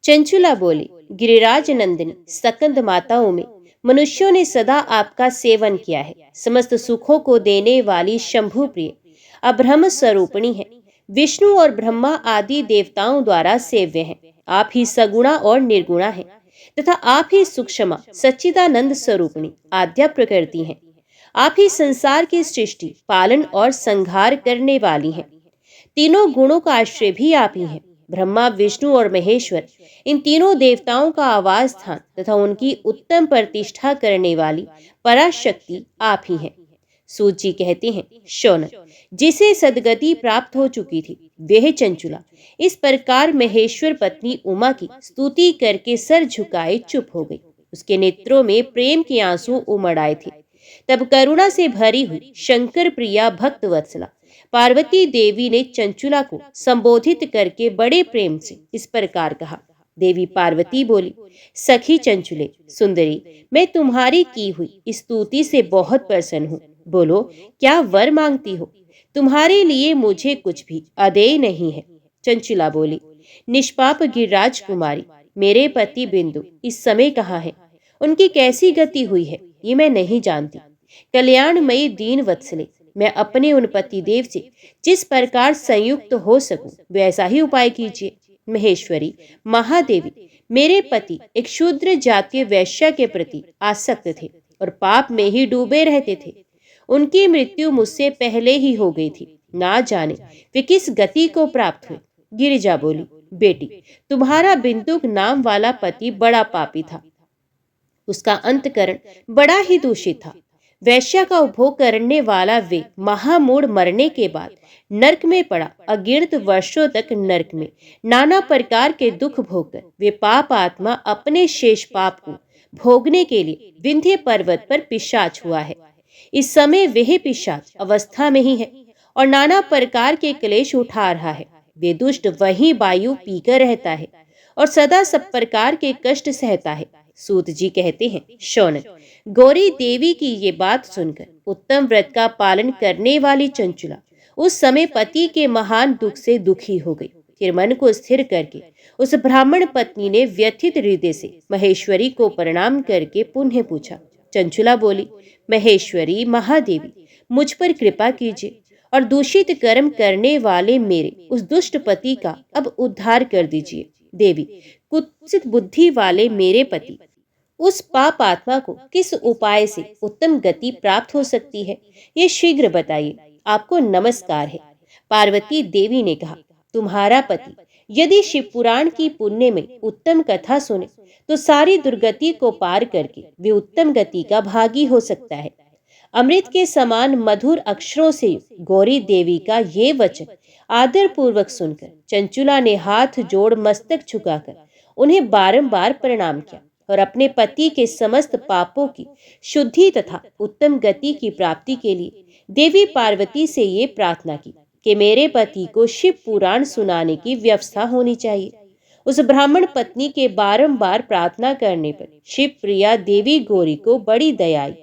Speaker 1: चंचुला बोली, गिरिराज नंदिनी सकंद माताओं में मनुष्यों ने सदा आपका सेवन किया है। समस्त सुखों को देने वाली शंभु प्रिय अब्रह्म स्वरूपिणी है, विष्णु और ब्रह्मा आदि देवताओं द्वारा सेव्य हैं। आप ही सगुणा और निर्गुणा हैं तथा आप ही सूक्ष्मा सच्चिदानंद स्वरूपिणी आद्या प्रकृति हैं। आप ही संसार की सृष्टि, पालन और संहार करने वाली हैं। तीनों गुणों का आश्रय भी आप ही हैं। ब्रह्मा, विष्णु और महेश्वर, इन तीनों देवताओं का आवास स्थान तथा उनकी उत्तम प्रतिष्ठा करने वाली पराशक्ति आप ही हैं। सूत जी कहते हैं, शौनक, जिसे सदगति प्राप्त हो चुकी थी वह चंचुला इस प्रकार महेश्वर पत्नी उमा की स्तुति करके सर झुकाए चुप हो गई। उसके नेत्रों में प्रेम के आंसू उमड़ आए थे। तब करुणा से भरी हुई शंकर प्रिया भक्त वत्सला पार्वती देवी ने चंचुला को संबोधित करके बड़े प्रेम से इस प्रकार कहा। देवी पार्वती बोली, सखी चंचुले सुंदरी, मैं तुम्हारी की हुई स्तुति से बहुत प्रसन्न हूँ। बोलो, क्या वर मांगती हो? तुम्हारे लिए मुझे कुछ भी अदेय नहीं है। चंचुला बोली, निष्पाप गिरिराज कुमारी, मेरे पति बिंदु इस समय कहाँ है? उनकी कैसी गति हुई है ये मैं नहीं जानती। कल्याणमयी दीन वत्सले, मैं अपने उन पति देव से जिस प्रकार संयुक्त हो सकूं वैसा ही उपाय कीजिए। महेश्वरी, महादेवी, मेरे पति एक शूद्र जातीय वैश्य के प्रति आसक्त थे और पाप में ही डूबे रहते थे। उनकी मृत्यु मुझसे पहले ही हो गई थी। ना जाने वे किस गति को प्राप्त हुए। गिरिजा बोली, बेटी, तुम्हारा बिंदुक नाम वाला पति बड़ा पापी था। उसका अंतकरण बड़ा ही दूषित था। वैश्या का उपभोग करने वाला वे महामूढ़ मरने के बाद नरक में पड़ा। अगिनत वर्षों तक नरक में नाना प्रकार के दुख भोगकर वे पाप आत्मा अपने शेष पाप को भोगने के लिए विंध्य पर्वत पर पिशाच हुआ है। इस समय वह पिशाच अवस्था में ही है और नाना प्रकार के क्लेश उठा रहा है। वे दुष्ट वही वायु पीकर रहता है और सदा सब प्रकार के कष्ट सहता है। सूत जी कहते हैं, शौनक, गौरी देवी की ये बात सुनकर उत्तम व्रत का पालन करने वाली चंचुला उस समय पति के महान दुख से दुखी हो गई। फिर मन को स्थिर करके उस ब्राह्मण पत्नी ने व्यथित हृदय से महेश्वरी को प्रणाम करके पुनः पूछा। चंचुला बोली, महेश्वरी, महादेवी, मुझ पर कृपा कीजिए और दूषित कर्म करने वाले मेरे उस दुष्ट पति का अब उद्धार कर दीजिए। देवी, कुत्सित बुद्धि वाले मेरे पति उस पाप आत्मा को किस उपाय से उत्तम गति प्राप्त हो सकती है, ये शीघ्र बताइए। आपको नमस्कार है। पार्वती देवी ने कहा, तुम्हारा पति यदि शिव पुराण की पुण्य में उत्तम कथा सुने तो सारी दुर्गति को पार करके वे उत्तम गति का भागी हो सकता है। अमृत के समान मधुर अक्षरों से गौरी देवी का ये वचन आदर पूर्वक सुनकर चंचुला ने हाथ जोड़ मस्तक झुकाकर उन्हें बारंबार प्रणाम किया और अपने पति के समस्त पापों की शुद्धि तथा उत्तम गति की प्राप्ति के लिए देवी पार्वती से ये प्रार्थना की कि मेरे पति को शिव पुराण सुनाने की व्यवस्था होनी चाहिए। उस ब्राह्मण पत्नी के बारंबार प्रार्थना करने पर शिव प्रिया देवी गौरी को बड़ी दया आई।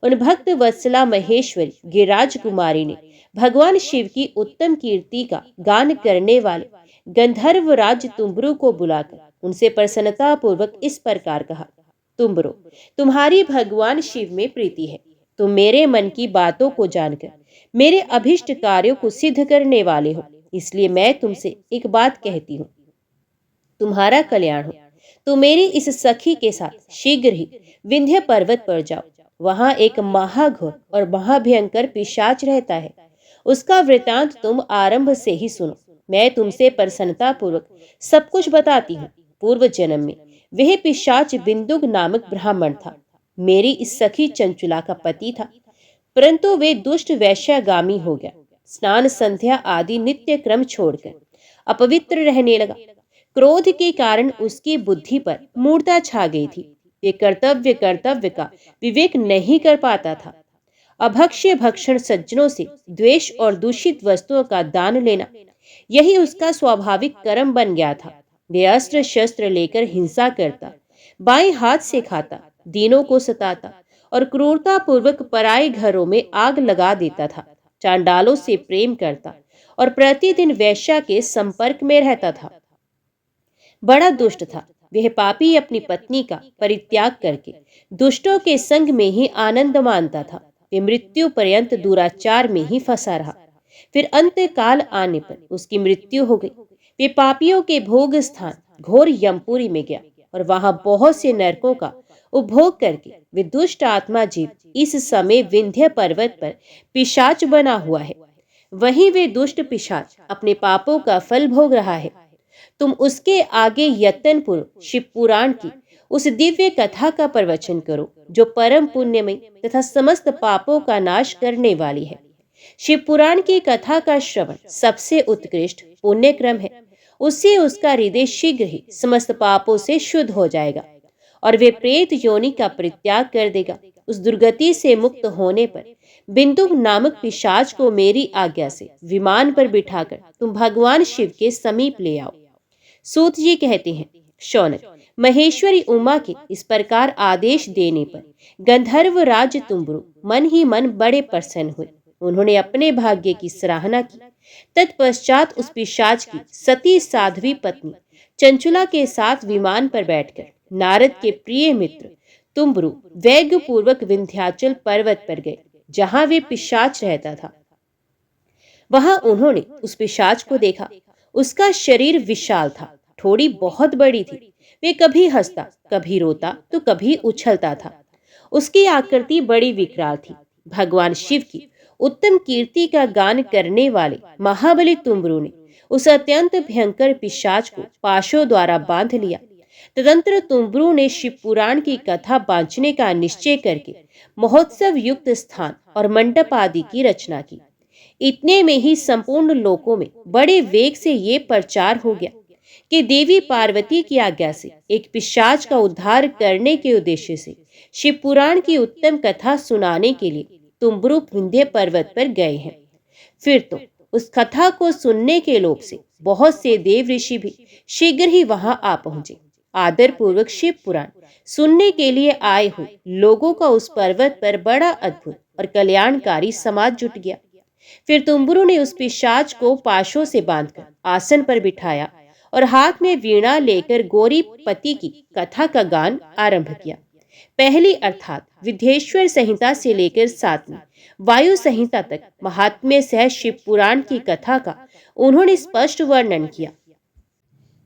Speaker 1: उन भक्त वत्सला महेश्वरी गिरिराज कुमारी ने भगवान शिव की उत्तम कीर्ति का गान करने वाले गंधर्व राज तुम्बरु को बुलाकर उनसे प्रसन्नता पूर्वक इस प्रकार कहा, तुम्बरो, तुम्हारी भगवान शिव में प्रीति है। तुम मेरे मन की बातों को जानकर मेरे अभिष्ट कार्यों को सिद्ध करने वाले हो, इसलिए मैं तुमसे एक बात कहती हूँ, तुम्हारा कल्याण हो। तुम मेरी इस सखी के साथ शीघ्र ही विंध्य पर्वत पर जाओ। वहां एक महाघोर और महाभयंकर पिशाच रहता है। उसका वृतांत तुम आरंभ से ही सुनो। मैं तुमसे प्रसन्नता पूर्वक सब कुछ बताती हूँ। पूर्व जन्म में वह पिशाच बिंदुक नामक ब्राह्मण था। मेरी इस सखी चंचुला का पति था, परंतु वे दुष्ट वैश्यगामी हो गया। स्नान संध्या आदि नित्य क्रम छोड़कर अपवित्र रहने लगा। क्रोध के कारण उसकी बुद्धि पर मूर्ता छा गई थी। वे कर्तव्य का विवेक नहीं कर पाता था। अभक्ष्य भक्षण, सज्जनों से द्वेष और दूषित वस्तुओं का दान लेना, यही उसका स्वाभाविक कर्म बन गया था। वे अस्त्र शस्त्र लेकर हिंसा करता, बाएं हाथ से खाता, दीनों को सताता और क्रूरता पूर्वक पराये घरों में आग लगा देता था। चांडालों से प्रेम करता और प्रतिदिन वैश्या के संपर्क में रहता था। बड़ा दुष्ट था। वह पापी अपनी पत्नी का परित्याग करके दुष्टों के संग में ही आनंद मानता था। वे मृत्यु पर्यंत दुराचार में ही फंसा रहा। फिर अंत काल आने पर उसकी मृत्यु हो गई। वे पापियों के भोग स्थान घोर यमपुरी में गया और वहां बहुत से नरकों का उपभोग करके वे दुष्ट आत्मा जीव इस समय विंध्य पर्वत पर पिशाच बना हुआ है। वहीं वे दुष्ट पिशाच अपने पापों का फल भोग रहा है। तुम उसके आगे यत्नपूर्वक शिव पुराण की उस दिव्य कथा का प्रवचन करो जो परम पुण्यमय तथा समस्त पापों का नाश करने वाली है। शिव पुराण की कथा का श्रवण सबसे उत्कृष्ट पुण्य क्रम है। उससे उसका हृदय शीघ्र ही समस्त पापों से शुद्ध हो जाएगा और वे प्रेत योनि का परित्याग कर देगा। उस दुर्गति से मुक्त होने पर बिंदु नामक पिशाच को मेरी आज्ञा से विमान पर बिठाकर तुम भगवान शिव के समीप ले आओ। सूत जी कहते हैं, शौनक, महेश्वरी उमा के इस प्रकार आदेश देने पर गंधर्व राज तुम्बरु मन ही मन बड़े प्रसन्न हुए। उन्होंने अपने भाग्य की सराहना की। तत्पश्चात उस पिशाच की सती साध्वी पत्नी चंचुला के साथ विमान पर बैठकर नारद के प्रिय मित्र तुम्बरु वेग पूर्वक विंध्याचल पर्वत पर गए जहां वे पिशाच रहता था। वहां उन्होंने उस पिशाच को देखा। उसका शरीर विशाल था, ठोड़ी बहुत बड़ी थी। वे कभी हंसता, कभी रोता तो कभी उछलता था। उसकी आकृति बड़ी विकराल थी। भगवान शिव की उत्तम कीर्ति का गान करने वाले महाबली तुम्बरु ने उस अत्यंत भयंकर पिशाच को पाशों द्वारा बांध लिया। तदंतर तुम्बरु ने शिव पुराण की कथा बांचने का निश्चय करके महोत्सव युक्त स्थान और मंडप आदि की रचना की। इतने में ही संपूर्ण लोकों में बड़े वेग से ये प्रचार हो गया कि देवी पार्वती की आज्ञा से एक पिशाच का उद्धार करने के उद्देश्य से शिव पुराण की उत्तम कथा सुनाने के लिए तुम्बरु विंध्य पर्वत पर गए हैं। फिर तो उस कथा को सुनने के लोभ से बहुत से देव ऋषि भी शीघ्र ही वहां आ पहुंचे। आदर पूर्वक शिव पुराण सुनने के लिए आए हुए लोगों का उस पर्वत पर बड़ा अद्भुत और कल्याणकारी समाज जुट गया। फिर तुम्बरु ने उस पिशाच को पाशों से बांधकर आसन पर बिठाया और हाथ में वीणा लेकर गौरी पति की कथा का गान आरंभ किया। पहली अर्थात विद्येश्वर संहिता से लेकर 7वीं वायु संहिता तक महात्म्य सह शिव पुराण की कथा का उन्होंने स्पष्ट वर्णन किया।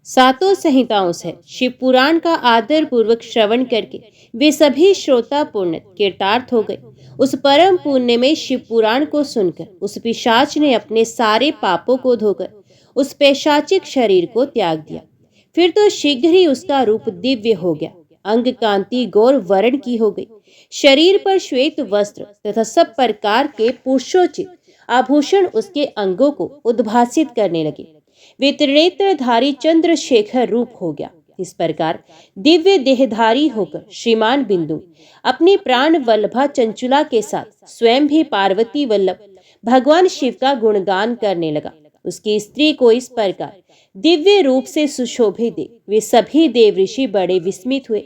Speaker 1: सातों संहिताओं से शिव पुराण का आदर पूर्वक श्रवण करके वे सभी श्रोता पूर्ण कृतार्थ हो गए। उस परम पुण्य में शिव पुराण को सुनकर उस पिशाच ने अपने सारे पापों को धोकर उस पैशाचिक शरीर को त्याग दिया। फिर तो शीघ्र ही उसका रूप दिव्य हो गया। अंग कांति गौर वर्ण की हो गई। शरीर पर श्वेत वस्त्र तथा सब प्रकार के पुष्पोचित आभूषण उसके अंगों को उद्भासित करने लगे। वे त्रिनेत्रधारी चंद्रशेखर रूप हो गया। इस प्रकार दिव्य देहधारी होकर श्रीमान बिंदु अपनी प्राण वल्लभा चंचुला के साथ स्वयं भी पार्वती वल्लभ भगवान शिव का गुणगान करने लगा। उसकी स्त्री को इस प्रकार दिव्य रूप से सुशोभित देख वे सभी देव ऋषि बड़े विस्मित हुए।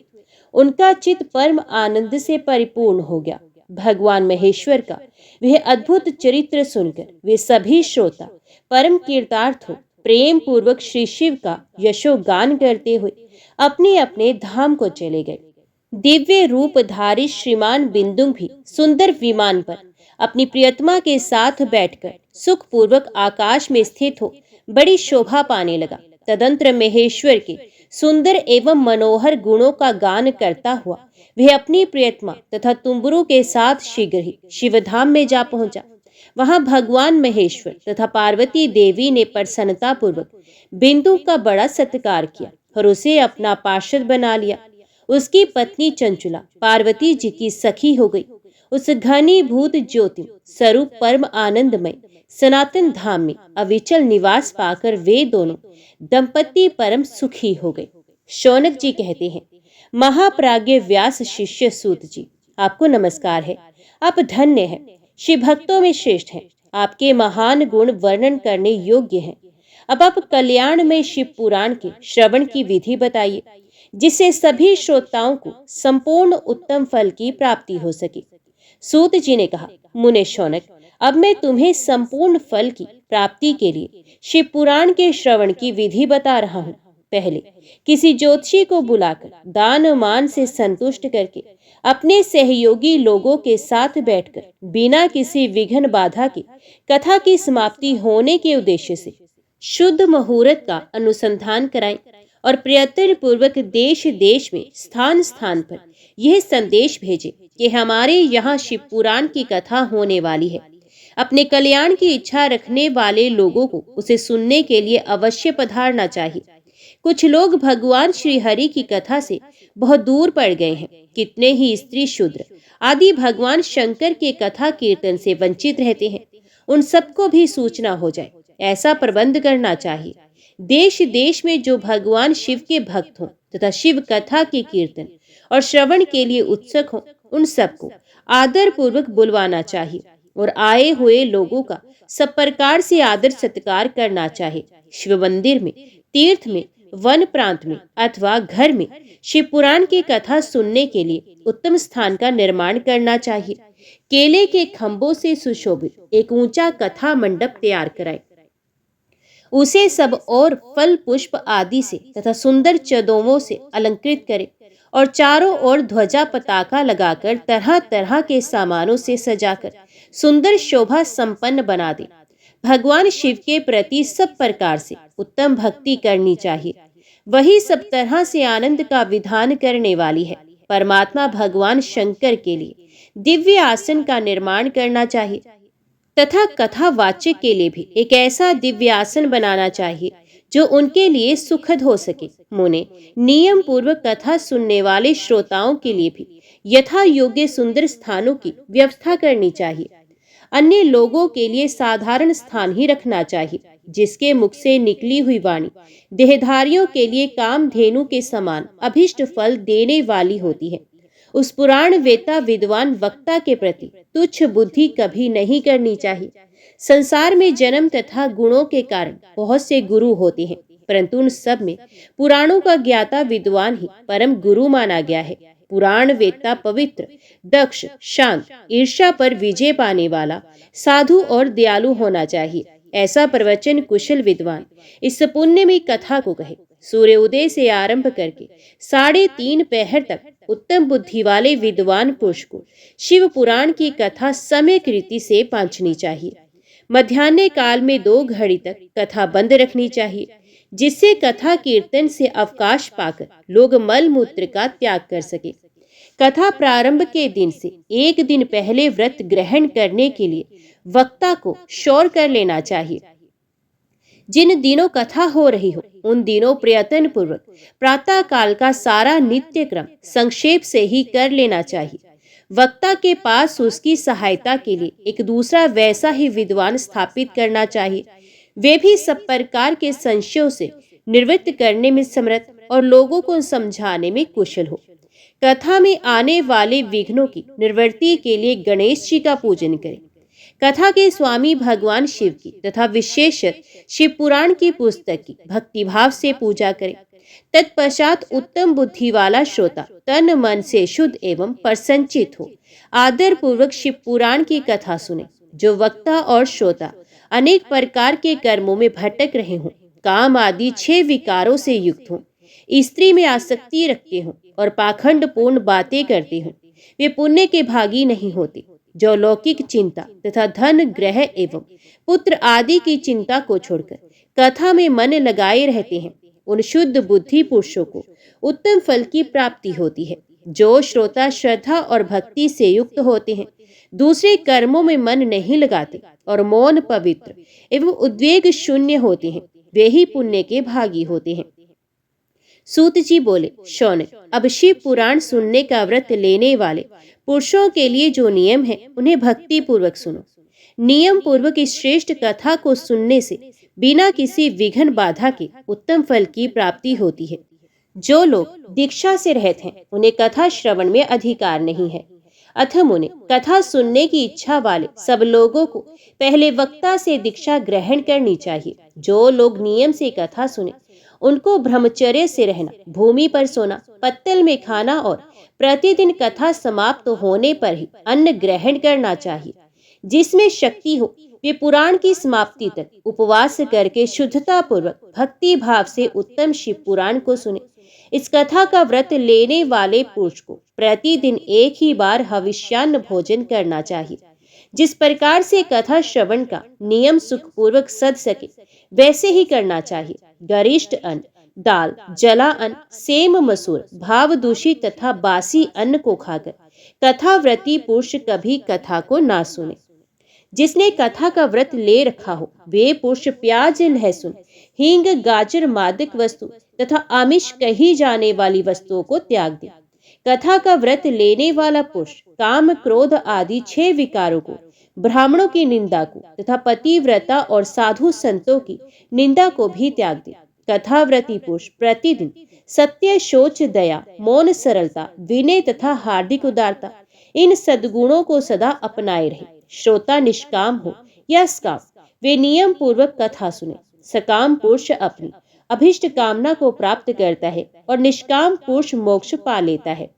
Speaker 1: उनका चित्त परम आनंद से परिपूर्ण हो गया। भगवान महेश्वर का वह अद्भुत चरित्र सुनकर वे सभी श्रोता परम कीर्तार्थ हो प्रेम पूर्वक श्री शिव का यशोगान करते हुए अपने अपने धाम को चले गए। दिव्य रूपधारी श्रीमान बिंदु भी सुंदर विमान पर अपनी प्रियतमा के साथ बैठकर सुखपूर्वक आकाश में स्थित हो बड़ी शोभा पाने लगा। तदंतर महेश्वर के सुंदर एवं मनोहर गुणों का गान करता हुआ वह अपनी प्रियतमा तथा तुम्बरु के साथ शीघ्र ही शिवधाम में जा पहुंचा। वहां भगवान महेश्वर तथा पार्वती देवी ने प्रसन्नता पूर्वक बिंदु का बड़ा सत्कार किया और उसे अपना पार्षद बना लिया। उसकी पत्नी चंचुला पार्वती जी की सखी हो गई। उस घनीभूत ज्योति स्वरूप परम आनंदमय सनातन धाम में अविचल निवास पाकर वे दोनों दंपति परम सुखी हो गए। शौनक जी कहते हैं, महाप्राज्ञ व्यास शिष्य सूत जी, आपको नमस्कार है। आप धन्य हैं, शिव भक्तों में श्रेष्ठ हैं। आपके महान गुण वर्णन करने योग्य हैं। अब आप कल्याण में शिव पुराण के श्रवण की विधि बताइए, जिससे सभी श्रोताओं को संपूर्ण उत्तम फल की प्राप्ति हो सके। सूत जी ने कहा, मुने शौनक, अब मैं तुम्हें संपूर्ण फल की प्राप्ति के लिए शिव पुराण के श्रवण की विधि बता रहा हूँ। पहले किसी ज्योतिषी को बुलाकर दान मान से संतुष्ट करके अपने सहयोगी लोगों के साथ बैठकर बिना किसी विघ्न बाधा के कथा की समाप्ति होने के उद्देश्य से शुद्ध मुहूर्त का अनुसंधान कराएं और प्रयत्न पूर्वक देश देश में स्थान स्थान पर यह संदेश भेजें कि हमारे यहाँ शिव पुराण की कथा होने वाली है। अपने कल्याण की इच्छा रखने वाले लोगों को उसे सुनने के लिए अवश्य पधारना चाहिए। कुछ लोग भगवान श्री हरि की कथा से बहुत दूर पड़ गए हैं। कितने ही स्त्री शूद्र आदि भगवान शंकर के कथा कीर्तन से वंचित रहते हैं। उन सबको भी सूचना हो जाए, ऐसा प्रबंध करना चाहिए। देश देश में जो भगवान शिव के भक्त हों तथा शिव कथा के कीर्तन और श्रवण के लिए उत्सुक हों, उन सबको आदर पूर्वक बुलवाना चाहिए और आए हुए लोगों का सब प्रकार से आदर सत्कार करना चाहिए। शिव मंदिर में, तीर्थ में, वन प्रांत में अथवा घर में शिव पुराण की कथा सुनने के लिए उत्तम स्थान का निर्माण करना चाहिए। केले के खंभों से सुशोभित एक ऊंचा कथा मंडप तैयार कराएं। उसे सब और फल पुष्प आदि से तथा सुंदर चदोवों से अलंकृत करें और चारों ओर ध्वजा पताका लगाकर तरह तरह के सामानों से सजाकर सुंदर शोभा संपन्न बना दे। भगवान शिव के प्रति सब प्रकार से उत्तम भक्ति करनी चाहिए। वही सब तरह से आनंद का विधान करने वाली है। परमात्मा भगवान शंकर के लिए दिव्य आसन का निर्माण करना चाहिए तथा कथा वाचक के लिए भी एक ऐसा दिव्य आसन बनाना चाहिए जो उनके लिए सुखद हो सके। मुने नियम पूर्वक कथा सुनने वाले श्रोताओं के लिए भी यथा योग्य सुंदर स्थानों की व्यवस्था करनी चाहिए। अन्य लोगों के लिए साधारण स्थान ही रखना चाहिए, जिसके मुख से निकली हुई वाणी देहधारियों के लिए कामधेनु के समान अभिष्ट फल देने वाली होती है। उस पुराण वेता विद्वान वक्ता के प्रति तुच्छ बुद्धि कभी नहीं करनी चाहिए। संसार में जन्म तथा गुणों के कारण बहुत से गुरु होते हैं, परंतु उन सब में पुराणों का ज्ञाता विद्वान ही परम गुरु माना गया है। पुराण वेत्ता पवित्र, दक्ष, शांत, ईर्ष्या पर विजय पाने वाला, साधु और दयालु होना चाहिए। ऐसा प्रवचन कुशल विद्वान इस पुण्य में कथा को कहे। सूर्य उदय से आरंभ करके 3:30 पहर तक उत्तम बुद्धि वाले विद्वान पुरुष को शिव पुराण की कथा सम्यक रीति से पांचनी चाहिए। मध्याह्न काल में 2 घड़ी तक कथा बंद रखनी चाहिए, जिससे कथा कीर्तन से अवकाश पाकर लोग मल मूत्र का त्याग कर सके। कथा प्रारंभ के दिन से 1 दिन पहले व्रत ग्रहण करने के लिए वक्ता को शौर कर लेना चाहिए। जिन दिनों कथा हो रही हो उन दिनों प्रयत्न पूर्वक प्रातः काल का सारा नित्य क्रम संक्षेप से ही कर लेना चाहिए। वक्ता के पास उसकी सहायता के लिए एक दूसरा वैसा ही विद्वान स्थापित करना चाहिए। वे भी सब प्रकार के संशयों से निवृत्त करने में समर्थ और लोगों को समझाने में कुशल हो। कथा में आने वाले विघ्नों की निवृत्ति के लिए गणेश जी का पूजन करें। कथा के स्वामी भगवान शिव की तथा विशेष शिव पुराण की पुस्तक की भक्तिभाव से पूजा करें। तत्पश्चात उत्तम बुद्धि वाला श्रोता तन मन से शुद्ध एवं प्रसन्नचित हो आदर पूर्वक शिव पुराण की कथा सुने। जो वक्ता और श्रोता अनेक प्रकार के कर्मों में भटक रहे हों, काम आदि 6 विकारों से युक्त हों, स्त्री में आसक्ति रखते हों और पाखंड पूर्ण बातें करते हों, वे पुण्य के भागी नहीं होते। जो लौकिक चिंता तथा धन, ग्रह एवं पुत्र आदि की चिंता को छोड़कर कथा में मन लगाए रहते हैं, उन शुद्ध बुद्धि पुरुषों को उत्तम फल की प्राप्ति होती है। जो श्रोता श्रद्धा और भक्ति से युक्त होते हैं, दूसरे कर्मों में मन नहीं लगाते और मौन, पवित्र एवं उद्वेग शून्य होते हैं, वे ही पुण्य के भागी होते हैं। सूत जी बोले, शौनक, अब शिव पुराण सुनने का व्रत लेने वाले पुरुषों के लिए जो नियम है उन्हें भक्ति पूर्वक सुनो। नियम पूर्वक इस श्रेष्ठ कथा को सुनने से बिना किसी विघ्न बाधा के उत्तम फल की प्राप्ति होती है। जो लोग दीक्षा से रहित हैं उन्हें कथा श्रवण में अधिकार नहीं है। अथम उन्हें कथा सुनने की इच्छा वाले सब लोगों को पहले वक्ता से दीक्षा ग्रहण करनी चाहिए। जो लोग नियम से कथा सुने उनको ब्रह्मचर्य से रहना, भूमि पर सोना, पत्तल में खाना और प्रतिदिन कथा समाप्त होने पर ही अन्न ग्रहण करना चाहिए। जिसमें शक्ति हो वे पुराण की समाप्ति तक उपवास करके शुद्धता पूर्वक भक्ति भाव से उत्तम शिव पुराण को सुने। इस कथा का व्रत लेने वाले पुरुष को प्रतिदिन एक ही बार हविष्यान्न भोजन करना चाहिए। जिस प्रकार से कथा श्रवण का नियम सुखपूर्वक सद सके वैसे ही करना चाहिए। गरिष्ठ अन्न, दाल, जला अन्न, सेम, मसूर, भाव दूषित तथा बासी अन्न को खाकर कथाव्रती पुरुष कभी कथा को ना सुने। जिसने कथा का व्रत ले रखा हो वे पुरुष प्याज, लहसुन, हींग, गाजर, मादक वस्तु तथा आमिष कही जाने वाली वस्तुओं को त्याग दे। कथा का व्रत लेने वाला पुरुष काम, क्रोध आदि 6 विकारों को, ब्राह्मणों की निंदा को तथा पतिव्रता और साधु संतों की निंदा को भी त्याग दे। कथाव्रती पुरुष प्रतिदिन सत्य, शौच, दया, मौन, सरलता, विनय तथा हार्दिक उदारता इन सद्गुणों को सदा अपनाए रहे। श्रोता निष्काम हो या सकाम वे नियम पूर्वक कथा सुने। सकाम पुरुष अपनी अभिष्ट कामना को प्राप्त करता है और निष्काम पुरुष मोक्ष पा लेता है।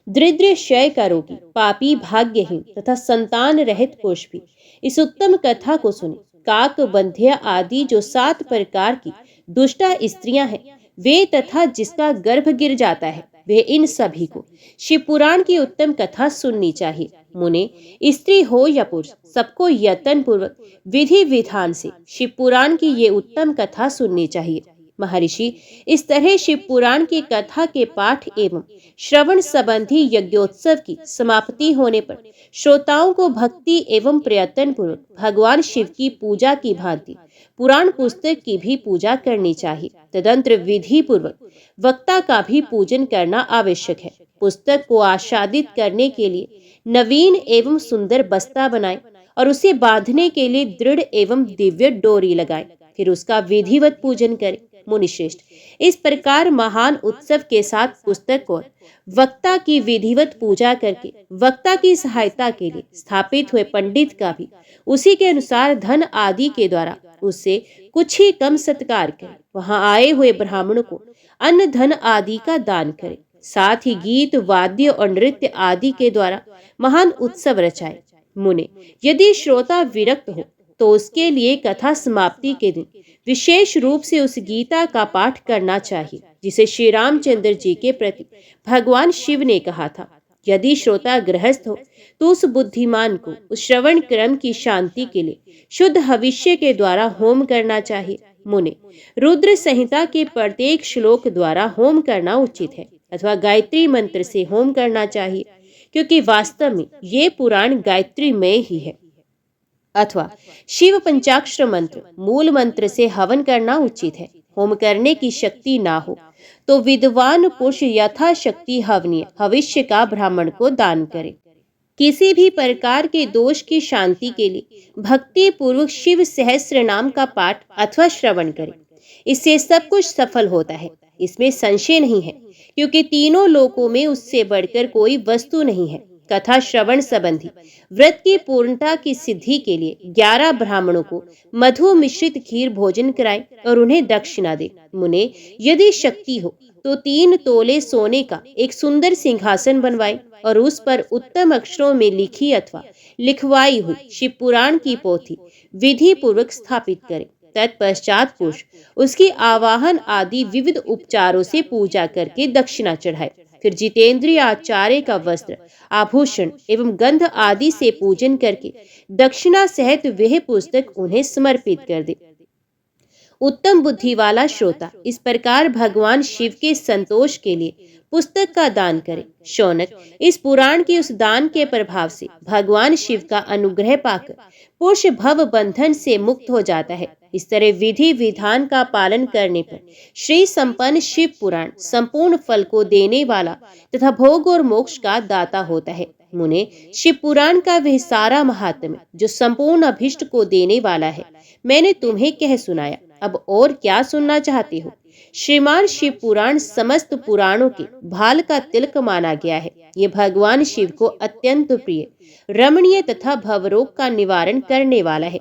Speaker 1: दरिद्र, क्षय का रोगी, पापी, भाग्यहीन तथा संतान रहित पुरुष भी इस उत्तम कथा को सुने। काक, बंध्या आदि जो 7 प्रकार की दुष्टा स्त्रियां हैं वे तथा जिसका गर्भ गिर जाता है वे इन सभी को शिव पुराण की उत्तम कथा सुननी चाहिए। मुने, स्त्री हो या पुरुष सबको यत्न पूर्वक विधि विधान से शिव पुराण की ये उत्तम कथा सुननी चाहिए। महर्षि, इस तरह शिव पुराण की कथा के पाठ एवं श्रवण संबंधी यज्ञोत्सव की समाप्ति होने पर श्रोताओं को भक्ति एवं प्रयत्न पूर्वक भगवान शिव की पूजा की भांति पुराण पुस्तक की भी पूजा करनी चाहिए। तदंतर विधि पूर्वक वक्ता का भी पूजन करना आवश्यक है। पुस्तक को आच्छादित करने के लिए नवीन एवं सुंदर बस्ता बनाएं और उसे बांधने के लिए दृढ़ एवं दिव्य डोरी लगाएं, फिर उसका विधिवत पूजन करें। मुनिश्रेष्ठ, इस प्रकार महान उत्सव के साथ पुस्तक और वक्ता की विधिवत पूजा करके वक्ता की सहायता के लिए स्थापित हुए पंडित का भी उसी के अनुसार धन आदि के द्वारा उससे कुछ ही कम सत्कार करें। वहां आए हुए ब्राह्मणों को अन्न, धन आदि का दान करें। साथ ही गीत, वाद्य और नृत्य आदि के द्वारा महान उत्सव रचाए। मुने, यदि श्रोता विरक्त हो तो उसके लिए कथा समाप्ति के दिन विशेष रूप से उस गीता का पाठ करना चाहिए जिसे श्री रामचंद्र जी के प्रति भगवान शिव ने कहा था। यदि श्रोता गृहस्थ हो तो उस बुद्धिमान को उस श्रवण क्रम की शांति के लिए शुद्ध हविष्य के द्वारा होम करना चाहिए। मुने, रुद्र संहिता के प्रत्येक श्लोक द्वारा होम करना उचित है अथवा गायत्री मंत्र से होम करना चाहिए, क्योंकि वास्तव में ये पुराण गायत्री में ही है। अथवा शिव पंचाक्षर मंत्र मूल मंत्र से हवन करना उचित है। होम करने की शक्ति ना हो तो विद्वान पुरुष यथाशक्ति हवनीय भविष्य का ब्राह्मण को दान करे। किसी भी प्रकार के दोष की शांति के लिए भक्ति पूर्वक शिव सहस्त्र नाम का पाठ अथवा श्रवण करें। इससे सब कुछ सफल होता है, इसमें संशय नहीं है, क्योंकि तीनों लोकों में उससे बढ़कर कोई वस्तु नहीं है। कथा श्रवण संबंधी व्रत की पूर्णता की सिद्धि के लिए 11 ब्राह्मणों को मधु मिश्रित खीर भोजन कराएं और उन्हें दक्षिणा दें। मुने, यदि शक्ति हो तो 3 तोले सोने का एक सुंदर सिंहासन बनवाएं और उस पर उत्तम अक्षरों में लिखी अथवा लिखवाई हुई शिव पुराण की पोथी विधि पूर्वक स्थापित करें। तत्पश्चात पुरुष उसकी आवाहन आदि विविध उपचारों से पूजा करके दक्षिणा चढ़ाए। फिर जितेंद्रिय आचार्य का वस्त्र, आभूषण एवं गंध आदि से पूजन करके दक्षिणा सहित वह पुस्तक उन्हें समर्पित कर दे। उत्तम बुद्धि वाला श्रोता इस प्रकार भगवान शिव के संतोष के लिए पुस्तक का दान करे। शौनक, इस पुराण के उस दान के प्रभाव से भगवान शिव का अनुग्रह पाकर पुरुष भव बंधन से मुक्त हो जाता है। इस तरह विधि विधान का पालन करने पर श्री संपन्न शिव पुराण संपूर्ण फल को देने वाला तथा भोग और मोक्ष का दाता होता है। मुने, शिव पुराण का वह सारा महात्म्य जो संपूर्ण अभिष्ट को देने वाला है मैंने तुम्हें कह सुनाया। अब और क्या सुनना चाहते हो? श्रीमान शिव पुराण समस्त पुराणों के भाल का तिलक माना गया है। ये भगवान शिव को अत्यंत प्रिय, रमणीय तथा भवरोग का निवारण करने वाला है।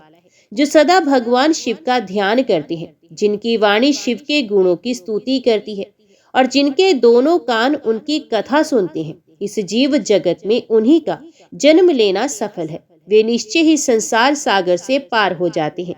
Speaker 1: जो सदा भगवान शिव का ध्यान करते हैं, जिनकी वाणी शिव के गुणों की स्तुति करती है और जिनके दोनों कान उनकी कथा सुनते हैं, इस जीव जगत में उन्हीं का जन्म लेना सफल है। वे निश्चय ही संसार सागर से पार हो जाते हैं।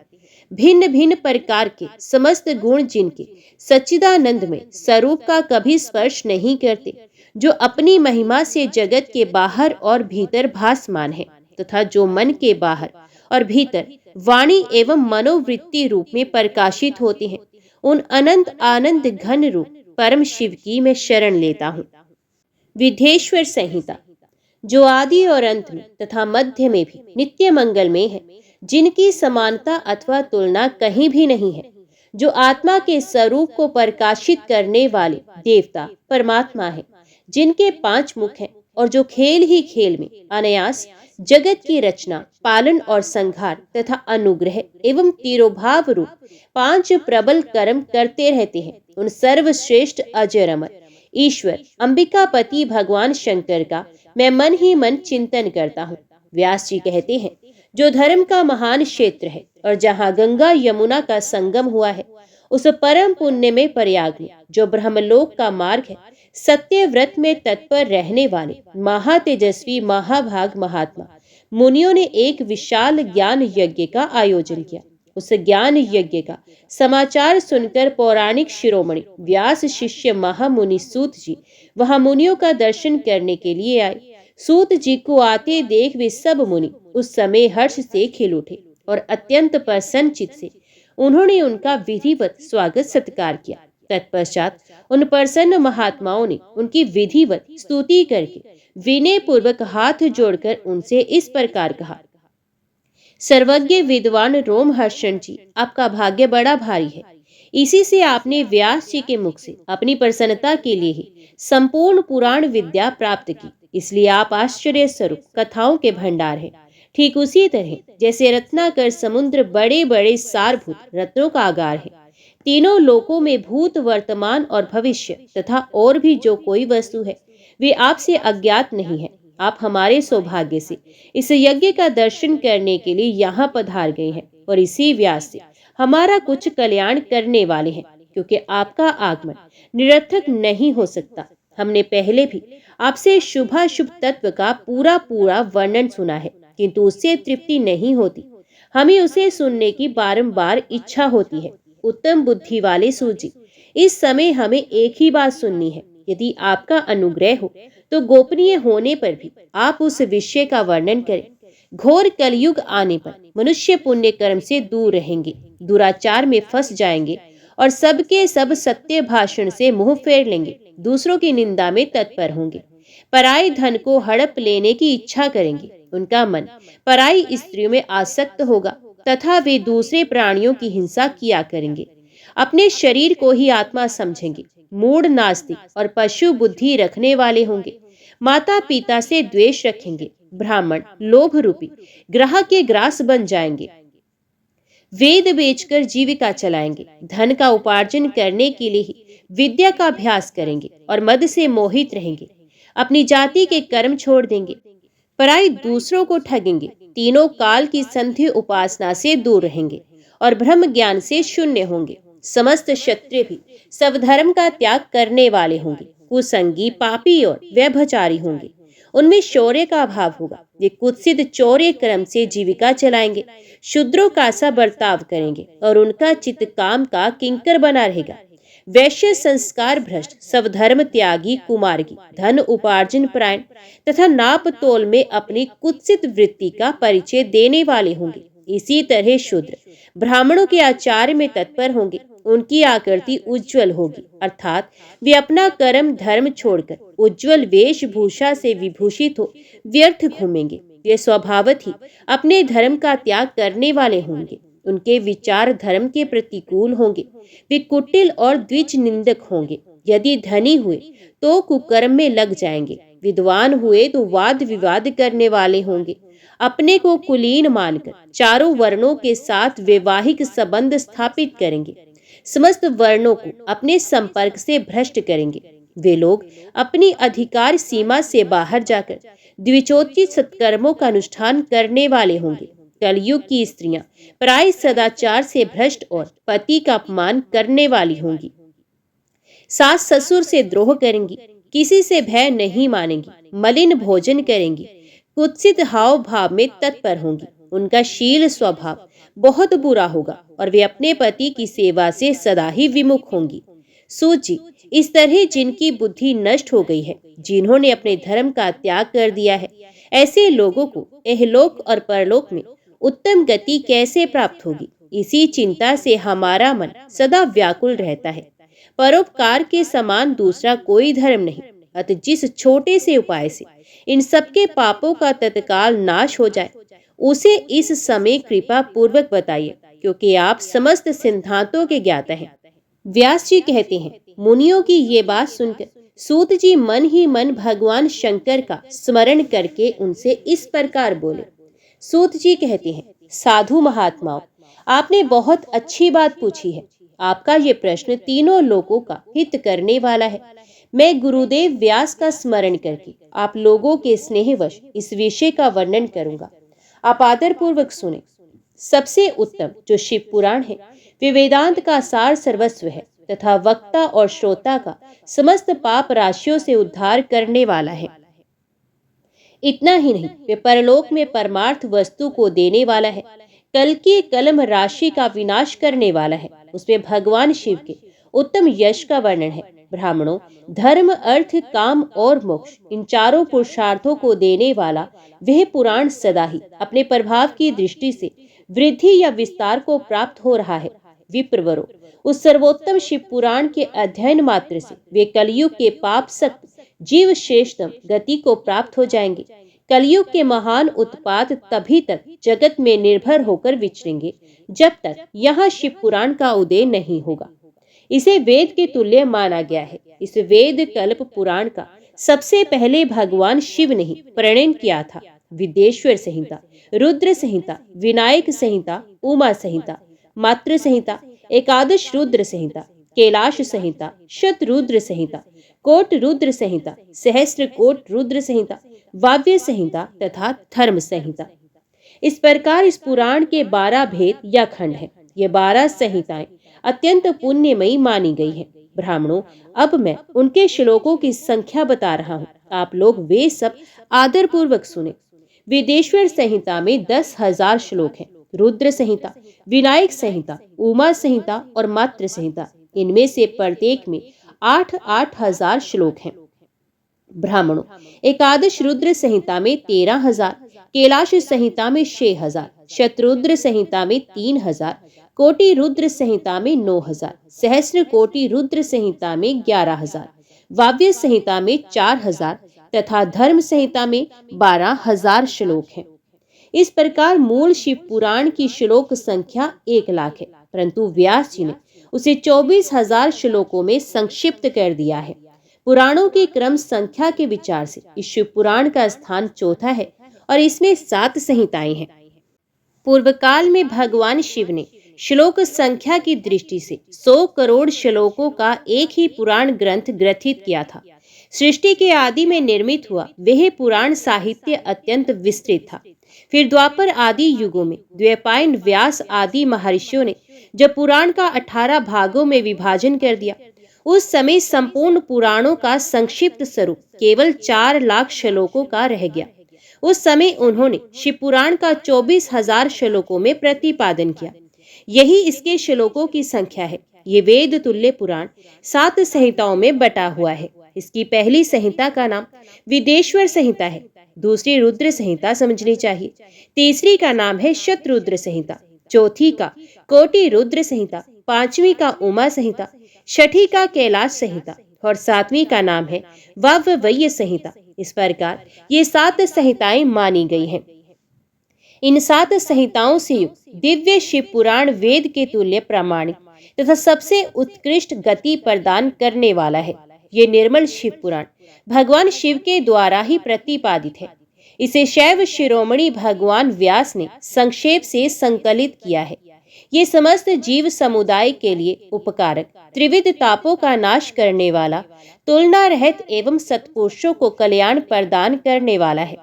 Speaker 1: भिन्न भिन्न प्रकार के समस्त गुण जिनके सच्चिदानंद में स्वरूप का कभी स्पर्श नहीं करते, जो अपनी महिमा से जगत के बाहर और भीतर भासमान है, तथा जो मन के बाहर और भीतर वाणी एवं मनोवृत्ति रूप में प्रकाशित होते हैं, उन अनंत आनंद घन रूप परम शिव की मैं शरण लेता हूँ। विधेश्वर संहिता, जो आदि और अंत में तथा मध्य में भी नित्य मंगलमय है, जिनकी समानता अथवा तुलना कहीं भी नहीं है, जो आत्मा के स्वरूप को प्रकाशित करने वाले देवता परमात्मा है, जिनके 5 मुख हैं और जो खेल ही खेल में अनायास जगत की रचना, पालन और संहार तथा अनुग्रह एवं तिरोभाव रूप 5 प्रबल कर्म करते रहते हैं, उन सर्वश्रेष्ठ अजर अमर ईश्वर अंबिकापति भगवान शंकर का मैं मन ही मन चिंतन करता हूँ। व्यास जी कहते हैं, जो धर्म का महान क्षेत्र है और जहाँ गंगा यमुना का संगम हुआ है, उस परम पुण्य में प्रयाग में जो ब्रह्मलोक का मार्ग है, सत्य व्रत में तत्पर रहने वाले महातेजस्वी महाभाग महात्मा मुनियों ने एक विशाल ज्ञान यज्ञ का आयोजन किया। उस ज्ञान यज्ञ का समाचार सुनकर पौराणिक शिरोमणि व्यास शिष्य महामुनि सूत जी वहां मुनियों का दर्शन करने के लिए आए। सूत जी को आते देख वे सब मुनि उस समय हर्ष से खिल उठे और अत्यंत प्रसन्न चित्त से उन्होंने उनका विधिवत स्वागत सत्कार किया। तत्पश्चात उन प्रसन्न महात्माओं ने उनकी विधिवत स्तुति करके विनय पूर्वक हाथ जोड़कर उनसे इस प्रकार कहा, सर्वज्ञ विद्वान रोमहर्षण जी, आपका भाग्य बड़ा भारी है। इसी से आपने व्यास जी के मुख से अपनी प्रसन्नता के लिए ही संपूर्ण पुराण विद्या प्राप्त की, इसलिए आप आश्चर्य स्वरूप कथाओं के भंडार हैं। ठीक उसी तरह जैसे रत्नाकर समुद्र बड़े बड़े सारभूत रत्नों का आगार है, तीनों लोकों में भूत वर्तमान और भविष्य तथा और भी जो कोई वस्तु है वे आपसे अज्ञात नहीं है। आप हमारे सौभाग्य से इस यज्ञ का दर्शन करने के लिए यहाँ पधार गए हैं और इसी व्यास से हमारा कुछ कल्याण करने वाले हैं, क्योंकि आपका आगमन निरर्थक नहीं हो सकता। हमने पहले भी आपसे शुभाशुभ तत्व का पूरा वर्णन सुना है, किंतु उससे तृप्ति नहीं होती। हमें उसे सुनने की बारंबार इच्छा होती है। उत्तम बुद्धि वाले सूजी, इस समय हमें एक ही बात सुननी है। यदि आपका अनुग्रह हो तो गोपनीय होने पर भी आप उस विषय का वर्णन करें। घोर कलयुग आने पर मनुष्य पुण्य कर्म से दूर रहेंगे, दुराचार में फंस जाएंगे और सबके सब सत्य भाषण से मुंह फेर लेंगे, दूसरों की निंदा में तत्पर होंगे, पराई धन को हड़प लेने की इच्छा करेंगे, उनका मन पराई स्त्रियों में आसक्त होगा तथा वे दूसरे प्राणियों की हिंसा किया करेंगे, अपने शरीर को ही आत्मा समझेंगे, मूढ़ नास्तिक और पशु बुद्धि रखने वाले होंगे, माता पिता से द्वेष रखेंगे, ब्राह्मण लोभ रूपी ग्रह के ग्रास बन जाएंगे, वेद बेचकर जीविका चलाएंगे, धन का उपार्जन करने के लिए ही विद्या का अभ्यास करेंगे और मद से मोहित रहेंगे, अपनी जाति के कर्म छोड़ देंगे, पराई दूसरों को ठगेंगे, तीनों काल की संध्य उपासना से दूर रहेंगे और ब्रह्म ज्ञान से शून्य होंगे। समस्त क्षत्रिय भी सब धर्म का त्याग करने वाले होंगे, कुसंगी पापी और व्यभिचारी होंगे, उनमें शौर्य का अभाव होगा, वे कुत्सित चौर्य कर्म से जीविका चलाएंगे, शूद्रों का सा बर्ताव करेंगे और उनका चित्त काम का किंकर बना रहेगा। वैश्य संस्कार भ्रष्ट, सब धर्म त्यागी, कुमार्गी, धन उपार्जन परायण तथा नाप तोल में अपनी कुत्सित वृत्ति का परिचय देने वाले होंगे। इसी तरह शूद्र ब्राह्मणों के आचार में तत्पर होंगे, उनकी आकृति उज्जवल होगी, अर्थात वे अपना कर्म धर्म छोड़कर उज्जवल वेशभूषा से विभूषित हो व्यर्थ घूमेंगे। वे स्वभावत ही अपने धर्म का त्याग करने वाले होंगे, उनके विचार धर्म के प्रतिकूल होंगे, वे कुटिल और द्विज निंदक होंगे। यदि धनी हुए तो कुकर्म में लग जाएंगे, विद्वान हुए तो वाद विवाद करने वाले होंगे, अपने को कुलीन मानकर चारों वर्णों के साथ वैवाहिक संबंध स्थापित करेंगे, समस्त वर्णों को अपने संपर्क से भ्रष्ट करेंगे। वे लोग अपनी अधिकार सीमा से बाहर जाकर द्विचोचित सत्कर्मों का अनुष्ठान करने वाले होंगे। कलयुग की स्त्रियां प्राय सदाचार से भ्रष्ट और पति का अपमान करने वाली होंगी, सास ससुर से द्रोह करेंगी, किसी से भय नहीं मानेंगी, मलिन भोजन करेंगी, कुत्सित हाव भाव में तत्पर होंगी। उनका शील स्वभाव बहुत बुरा होगा और वे अपने पति की सेवा से सदा ही विमुख होंगी। सूत जी, इस तरह जिनकी बुद्धि नष्ट हो गई है, जिन्होंने अपने धर्म का त्याग कर दिया है, ऐसे लोगों को इहलोक और परलोक में उत्तम गति कैसे प्राप्त होगी? इसी चिंता से हमारा मन सदा व्याकुल रहता है। परोपकार के समान दूसरा कोई धर्म नहीं। अतः जिस छोटे से उपाय से इन सबके पापों का तत्काल नाश हो जाए, उसे इस समय कृपा पूर्वक बताइए, क्योंकि आप समस्त सिद्धांतों के ज्ञाता हैं। व्यास जी कहते हैं, मुनियों की ये बात सुनकर सूत जी मन ही मन भगवान शंकर का स्मरण करके उनसे इस प्रकार बोले। सूत जी कहते हैं, साधु महात्माओं, आपने बहुत अच्छी बात पूछी है। आपका ये प्रश्न तीनों लोगों का हित करने वाला है। मैं गुरुदेव व्यास का स्मरण करके आप लोगों के स्नेहवश इस विषय का वर्णन करूंगा। आप आदर पूर्वक सुने। सबसे उत्तम जो शिव पुराण है, वे वेदांत का सार सर्वस्व है तथा वक्ता और श्रोता का समस्त पाप राशियों से उद्धार करने वाला है। इतना ही नहीं, वे परलोक में परमार्थ वस्तु को देने वाला है। कल की कलम राशि का विनाश करने वाला है। उसमें भगवान शिव के उत्तम यश का वर्णन है। ब्राह्मणों, धर्म, अर्थ, काम और मोक्ष, इन चारों पुरुषार्थों को देने वाला वह पुराण सदा ही अपने प्रभाव की दृष्टि से वृद्धि या विस्तार को प्राप्त हो रहा है। विप्रवरो, उस सर्वोत्तम शिव पुराण के अध्ययन मात्र से वे कलयुग के पाप सक्त जीव श्रेष्ठतम गति को प्राप्त हो जाएंगे। कलयुग के महान उत्पात तभी तक जगत में निर्भर होकर विचरेंगे जब तक यहाँ शिव पुराण का उदय नहीं होगा। इसे वेद के तुल्य माना गया है। इस वेद कल्प पुराण का सबसे पहले भगवान शिव ने ही प्रणयन किया था। विदेश्वर संहिता, रुद्र संहिता, विनायक संहिता, उमा संहिता, मातृ संहिता, एकादश रुद्र संहिता, कैलाश संहिता, शतरुद्र संहिता, कोट रुद्र संहिता, सहस्त्र कोट रुद्र संहिता, वाव्य संहिता तथा धर्म संहिता। इस प्रकार इस पुराण के 12 भेद या खंड हैं। ये 12 संहिताएं अत्यंत पुण्यमयी मानी गई हैं। ब्राह्मणों, अब मैं उनके श्लोकों की संख्या बता रहा हूँ। आप लोग वे सब आदर पूर्वक सुने। वेदेश्वर संहिता में 10,000 श्लोक हैं। रुद्र संहिता, विनायक संहिता, उमा संहिता और मातृ संहिता, इनमें से प्रत्येक में 8-8 हजार श्लोक हैं। ब्राह्मणों, एकादश रुद्र संहिता में 13,000, कैलाश संहिता में 6,000, शतरुद्र संहिता में 3,000, कोटि रुद्र संहिता में 9,000, सहस्त्र कोटि रुद्र संहिता में 11,000, वाव्य संहिता में 4,000 तथा धर्म संहिता में 12,000 श्लोक हैं। इस प्रकार मूल शिव पुराण की श्लोक संख्या 1,00,000 है, परंतु व्यास जी ने उसे 24,000 श्लोकों में संक्षिप्त कर दिया है। पुराणों की क्रम संख्या के विचार से इस शिव पुराण का स्थान चौथा है और इसमें 7 संहिताएं हैं। पूर्व काल में भगवान शिव ने श्लोक संख्या की दृष्टि से 100 करोड़ श्लोकों का एक ही पुराण ग्रंथ ग्रथित किया था। सृष्टि के आदि में निर्मित हुआ वह पुराण साहित्य अत्यंत विस्तृत था। फिर द्वापर आदि युगों में द्वैपायन, व्यास आदि महर्षियों ने जब पुराण का 18 भागों में विभाजन कर दिया, उस समय संपूर्ण पुराणों का संक्षिप्त स्वरूप केवल 4 लाख श्लोकों का रह गया। उस समय उन्होंने शिव पुराण का 24,000 श्लोकों में प्रतिपादन किया। यही इसके श्लोकों की संख्या है। ये वेद तुल्य पुराण 7 संहिताओं में बटा हुआ है। इसकी पहली संहिता का नाम विदेश्वर संहिता है, दूसरी रुद्र संहिता समझनी चाहिए, तीसरी का नाम है शतरुद्र संहिता, चौथी का कोटि रुद्र संहिता, पांचवी का उमा संहिता, छठी का कैलाश संहिता और 7वीं का नाम है वाव्य संहिता। इस प्रकार ये 7 संहिताएं मानी गई हैं। इन 7 संहिताओं से युक्त दिव्य शिव पुराण वेद के तुल्य प्रामाणिक तथा सबसे उत्कृष्ट गति प्रदान करने वाला है। ये निर्मल शिव पुराण भगवान शिव के द्वारा ही प्रतिपादित है। इसे शैव शिरोमणि भगवान व्यास ने संक्षेप से संकलित किया है। ये समस्त जीव समुदाय के लिए उपकारक, त्रिविध तापों का नाश करने वाला, तुलना रहित एवं सत्पुरुषों को कल्याण प्रदान करने वाला है।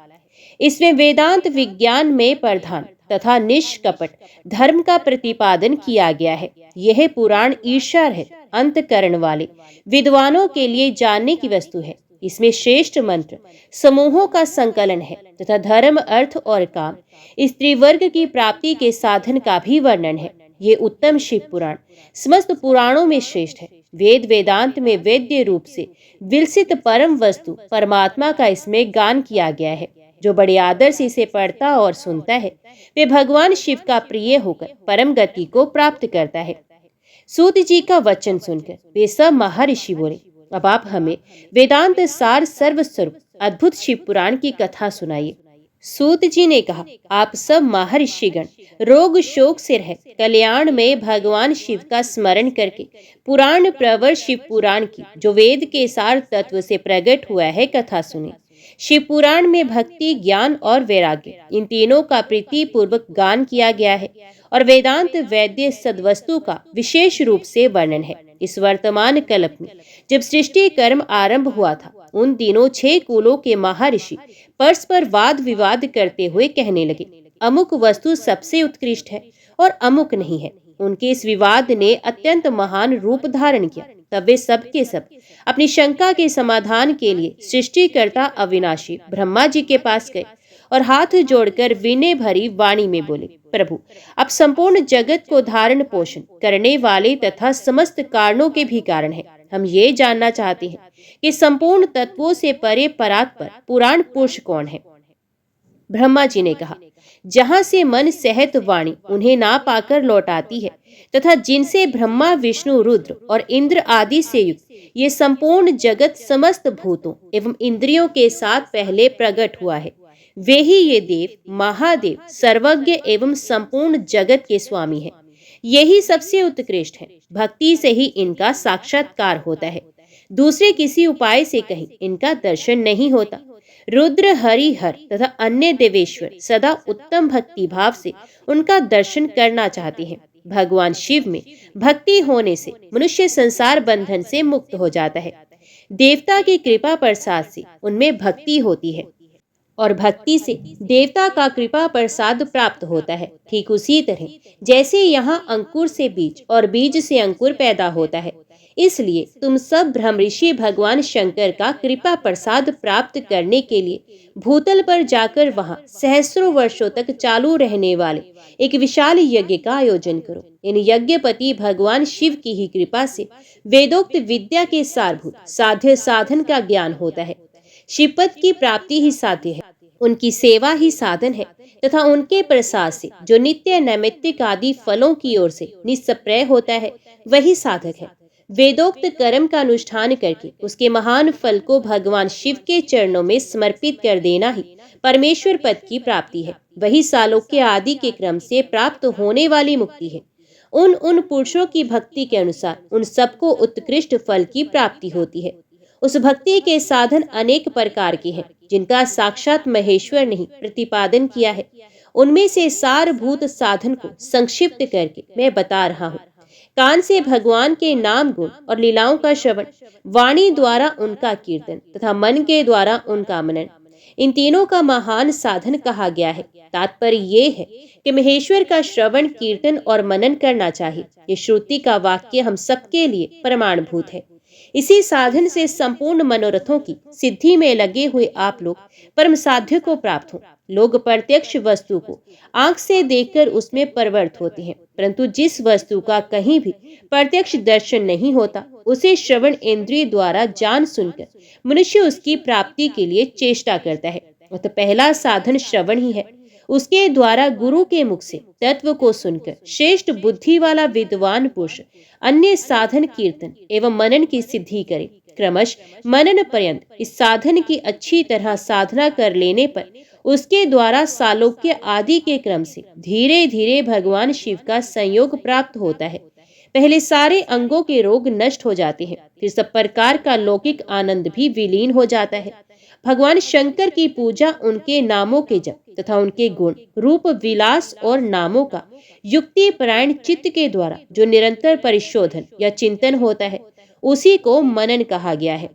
Speaker 1: इसमें वेदांत विज्ञान में प्रधान तथा निष्कपट धर्म का प्रतिपादन किया गया है। यह पुराण ईर्ष्या रहित, अंतकरण वाले विद्वानों के लिए जानने की वस्तु है। इसमें श्रेष्ठ मंत्र समूहों का संकलन है तथा धर्म, अर्थ और काम, स्त्री वर्ग की प्राप्ति के साधन का भी वर्णन है। ये उत्तम शिव पुराण समस्त पुराणों में श्रेष्ठ है। वेद वेदांत में वेद्य रूप से विलसित परम वस्तु परमात्मा का इसमें गान किया गया है। जो बड़े आदर से इसे पढ़ता और सुनता है वे भगवान शिव का प्रिय होकर परम गति को प्राप्त करता है। सूत जी का वचन सुनकर वे सब महर्षि बोले, अब आप हमें वेदांत सार सर्वस्वरूप अद्भुत शिव पुराण की कथा सुनाइए। सूत जी ने कहा, आप सब महर्षिगण रोग शोक से रह कल्याण में भगवान शिव का स्मरण करके पुराण प्रवर शिव पुराण की, जो वेद के सार तत्व से प्रकट हुआ है, कथा सुने। शिव पुराण में भक्ति, ज्ञान और वैराग्य, इन तीनों का प्रीति पूर्वक गान किया गया है और वेदांत वैद्य सद्वस्तु का विशेष रूप से वर्णन है। इस वर्तमान कल्प में जब सृष्टि कर्म आरंभ हुआ था, उन दिनों 6 कुलों के महर्षि परस्पर वाद विवाद करते हुए कहने लगे, अमुक वस्तु सबसे उत्कृष्ट है और अमुक नहीं है। उनके इस विवाद ने अत्यंत महान रूप धारण किया। तब वे सब के सब अपनी शंका के समाधान के लिए सृष्टिकर्ता अविनाशी ब्रह्मा जी के पास गए और हाथ जोड़कर विनय भरी वाणी में बोले, प्रभु, आप संपूर्ण जगत को धारण पोषण करने वाले तथा समस्त कारणों के भी कारण हैं। हम ये जानना चाहते हैं कि संपूर्ण तत्वों से परे परात्पर पुराण पुरुष कौन है। ब्रह्मा जी ने कहा, जहाँ से मन सहत वाणी उन्हें ना पाकर लौटाती है तथा जिनसे ब्रह्मा, विष्णु, रुद्र और इंद्र आदि से युक्त ये संपूर्ण जगत समस्त भूतों एवं इंद्रियों के साथ पहले प्रकट हुआ है, वे ही ये देव, महादेव, सर्वज्ञ एवं संपूर्ण जगत के स्वामी हैं। यही सबसे उत्कृष्ट है। भक्ति से ही इनका साक्षात्कार होता है। दूसरे किसी उपाय से कहीं इनका दर्शन नहीं होता। रुद्र, हरि, हर तथा अन्य देवेश्वर सदा उत्तम भक्ति भाव से उनका दर्शन करना चाहते हैं। भगवान शिव में भक्ति होने से मनुष्य संसार बंधन से मुक्त हो जाता है। देवता की कृपा प्रसाद से उनमें भक्ति होती है और भक्ति से देवता का कृपा प्रसाद प्राप्त होता है। ठीक उसी तरह जैसे यहाँ अंकुर से बीज और बीज से अंकुर पैदा होता है, इसलिए तुम सब ब्रह्मऋषि भगवान शंकर का कृपा प्रसाद प्राप्त करने के लिए भूतल पर जाकर वहां सहस्रों वर्षों तक चालू रहने वाले एक विशाल यज्ञ का आयोजन करो। इन यज्ञपति भगवान शिव की ही कृपा से वेदोक्त विद्या के सारभूत साध्य साधन का ज्ञान होता है। शिवपद की प्राप्ति ही साध्य है, उनकी सेवा ही साधन है तथा उनके प्रसाद से जो नित्य नैमित्तिक आदि फलों की ओर से निष्प्रय होता है, वही साधक है। वेदोक्त कर्म का अनुष्ठान करके उसके महान फल को भगवान शिव के चरणों में समर्पित कर देना ही परमेश्वर पद की प्राप्ति है। वही सालोक्य आदि के क्रम से प्राप्त होने वाली मुक्ति है। उन पुरुषों की भक्ति के अनुसार उन सबको उत्कृष्ट फल की प्राप्ति होती है। उस भक्ति के साधन अनेक प्रकार के हैं, जिनका साक्षात महेश्वर ने ही प्रतिपादन किया है। उनमें से सारभूत साधन को संक्षिप्त करके मैं बता रहा हूँ। कान से भगवान के नाम, गुण और लीलाओं का श्रवण, वाणी द्वारा उनका कीर्तन तथा मन के द्वारा उनका मनन, इन तीनों का महान साधन कहा गया है। तात्पर्य ये है कि महेश्वर का श्रवण, कीर्तन और मनन करना चाहिए। ये श्रुति का वाक्य हम सबके लिए प्रमाणभूत है। इसी साधन से संपूर्ण मनोरथों की सिद्धि में लगे हुए आप लोग परम साध्य को प्राप्त हो। लोग प्रत्यक्ष वस्तु को आंख से देखकर उसमें परवर्त होते हैं, परंतु जिस वस्तु का कहीं भी प्रत्यक्ष दर्शन नहीं होता, उसे श्रवण इंद्रिय द्वारा जान सुनकर मनुष्य उसकी प्राप्ति के लिए चेष्टा करता है। तो पहला साधन श्रवण ही है। उसके द्वारा गुरु के मुख से तत्व को सुनकर श्रेष्ठ बुद्धि वाला विद्वान पुरुष अन्य साधन कीर्तन एवं मनन की सिद्धि करे। क्रमश मनन पर्यंत इस साधन की अच्छी तरह साधना कर लेने पर उसके द्वारा सालोक्य आदि के क्रम से धीरे धीरे भगवान शिव का संयोग प्राप्त होता है। पहले सारे अंगों के रोग नष्ट हो जाते हैं, फिर सब प्रकार का लौकिक आनंद भी विलीन हो जाता है। भगवान शंकर की पूजा, उनके नामों के जप तथा उनके गुण, रूप, विलास और नामों का युक्ति परायण चित्त के द्वारा जो निरंतर परिशोधन या चिंतन होता है, उसी को मनन कहा गया है।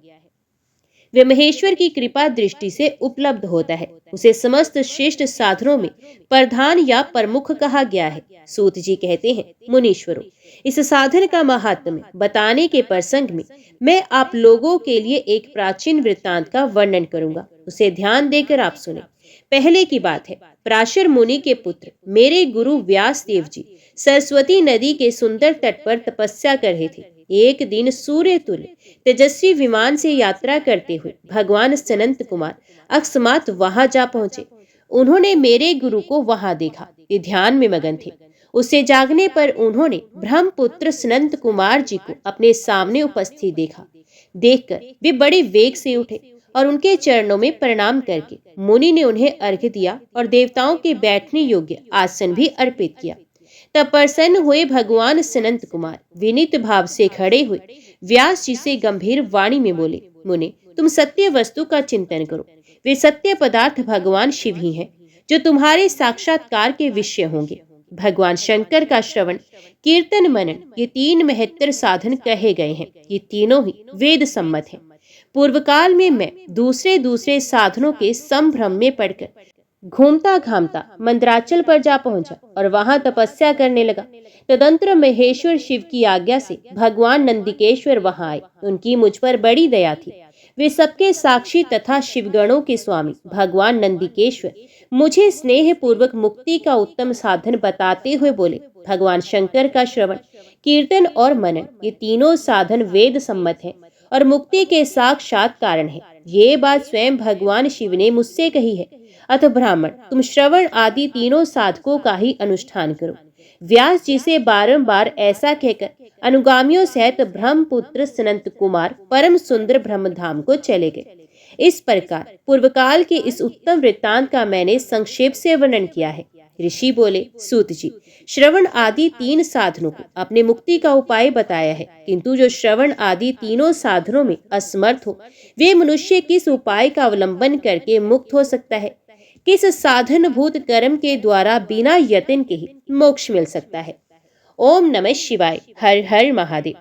Speaker 1: वे महेश्वर की कृपा दृष्टि से उपलब्ध होता है। उसे समस्त श्रेष्ठ साधनों में प्रधान या प्रमुख कहा गया है। सूत जी कहते हैं, मुनीश्वरों, इस साधन का महात्म्य बताने के प्रसंग में मैं आप लोगों के लिए एक प्राचीन वृत्तांत का वर्णन करूंगा। उसे ध्यान देकर आप सुने। पहले की बात है, पराशर मुनि के पुत्र मेरे गुरु व्यास देव जी सरस्वती नदी के सुंदर तट पर तपस्या कर रहे थे। एक दिन सूर्य तुल्य तेजस्वी विमान से यात्रा करते हुए भगवान सनंत कुमार अकस्मात वहां जा पहुंचे। उन्होंने मेरे गुरु को वहां देखा। वे ध्यान में मगन थे। उससे जागने पर उन्होंने ब्रह्मपुत्र सनंत कुमार जी को अपने सामने उपस्थित देखा। देखकर वे बड़े वेग से उठे और उनके चरणों में प्रणाम करके मुनि ने उन्हें अर्घ्य दिया और देवताओं के बैठने योग्य आसन भी अर्पित किया। तब प्रसन्न हुए भगवान सनंत कुमार विनीत भाव से खड़े हुए व्यास जी से गंभीर वाणी में बोले, मुने, तुम सत्य वस्तु का चिंतन करो। वे सत्य पदार्थ भगवान शिव ही हैं, जो तुम्हारे साक्षात्कार के विषय होंगे। भगवान शंकर का श्रवण, कीर्तन, मनन, ये तीन महत्तर साधन कहे गए हैं। ये तीनों ही वेद सम्मत हैं। पूर्व काल में मैं दूसरे साधनों के संभ्रम में पड़कर घूमता घामता मंदराचल पर जा पहुंचा और वहां तपस्या करने लगा। तदंतर महेश्वर शिव की आज्ञा से भगवान नंदिकेश्वर वहां आए। उनकी मुझ पर बड़ी दया थी। वे सबके साक्षी तथा शिवगणों के स्वामी भगवान नंदिकेश्वर मुझे स्नेह पूर्वक मुक्ति का उत्तम साधन बताते हुए बोले, भगवान शंकर का श्रवण, कीर्तन और मनन, ये तीनों साधन वेद सम्मत हैं और मुक्ति के साक्षात कारण है। ये बात स्वयं भगवान शिव ने मुझसे कही है। अतः ब्राह्मण, तुम श्रवण आदि तीनों साधकों का ही अनुष्ठान करो। व्यास जी से बारंबार ऐसा कहकर अनुगामियों सहित ब्रह्मपुत्र सनंत कुमार परम सुंदर ब्रह्मधाम को चले गए। इस प्रकार पूर्व काल के इस उत्तम वृत्तांत का मैंने संक्षेप से वर्णन किया है। ऋषि बोले, सूत जी, श्रवण आदि तीन साधनों को अपने मुक्ति का उपाय बताया है, किंतु जो श्रवण आदि तीनों साधनों में असमर्थ हो, वे मनुष्य किस उपाय का अवलंबन करके मुक्त हो सकता है? किस साधन भूत कर्म के द्वारा बिना यत्न के ही मोक्ष मिल सकता है? ओम नमः शिवाय। हर हर महादेव।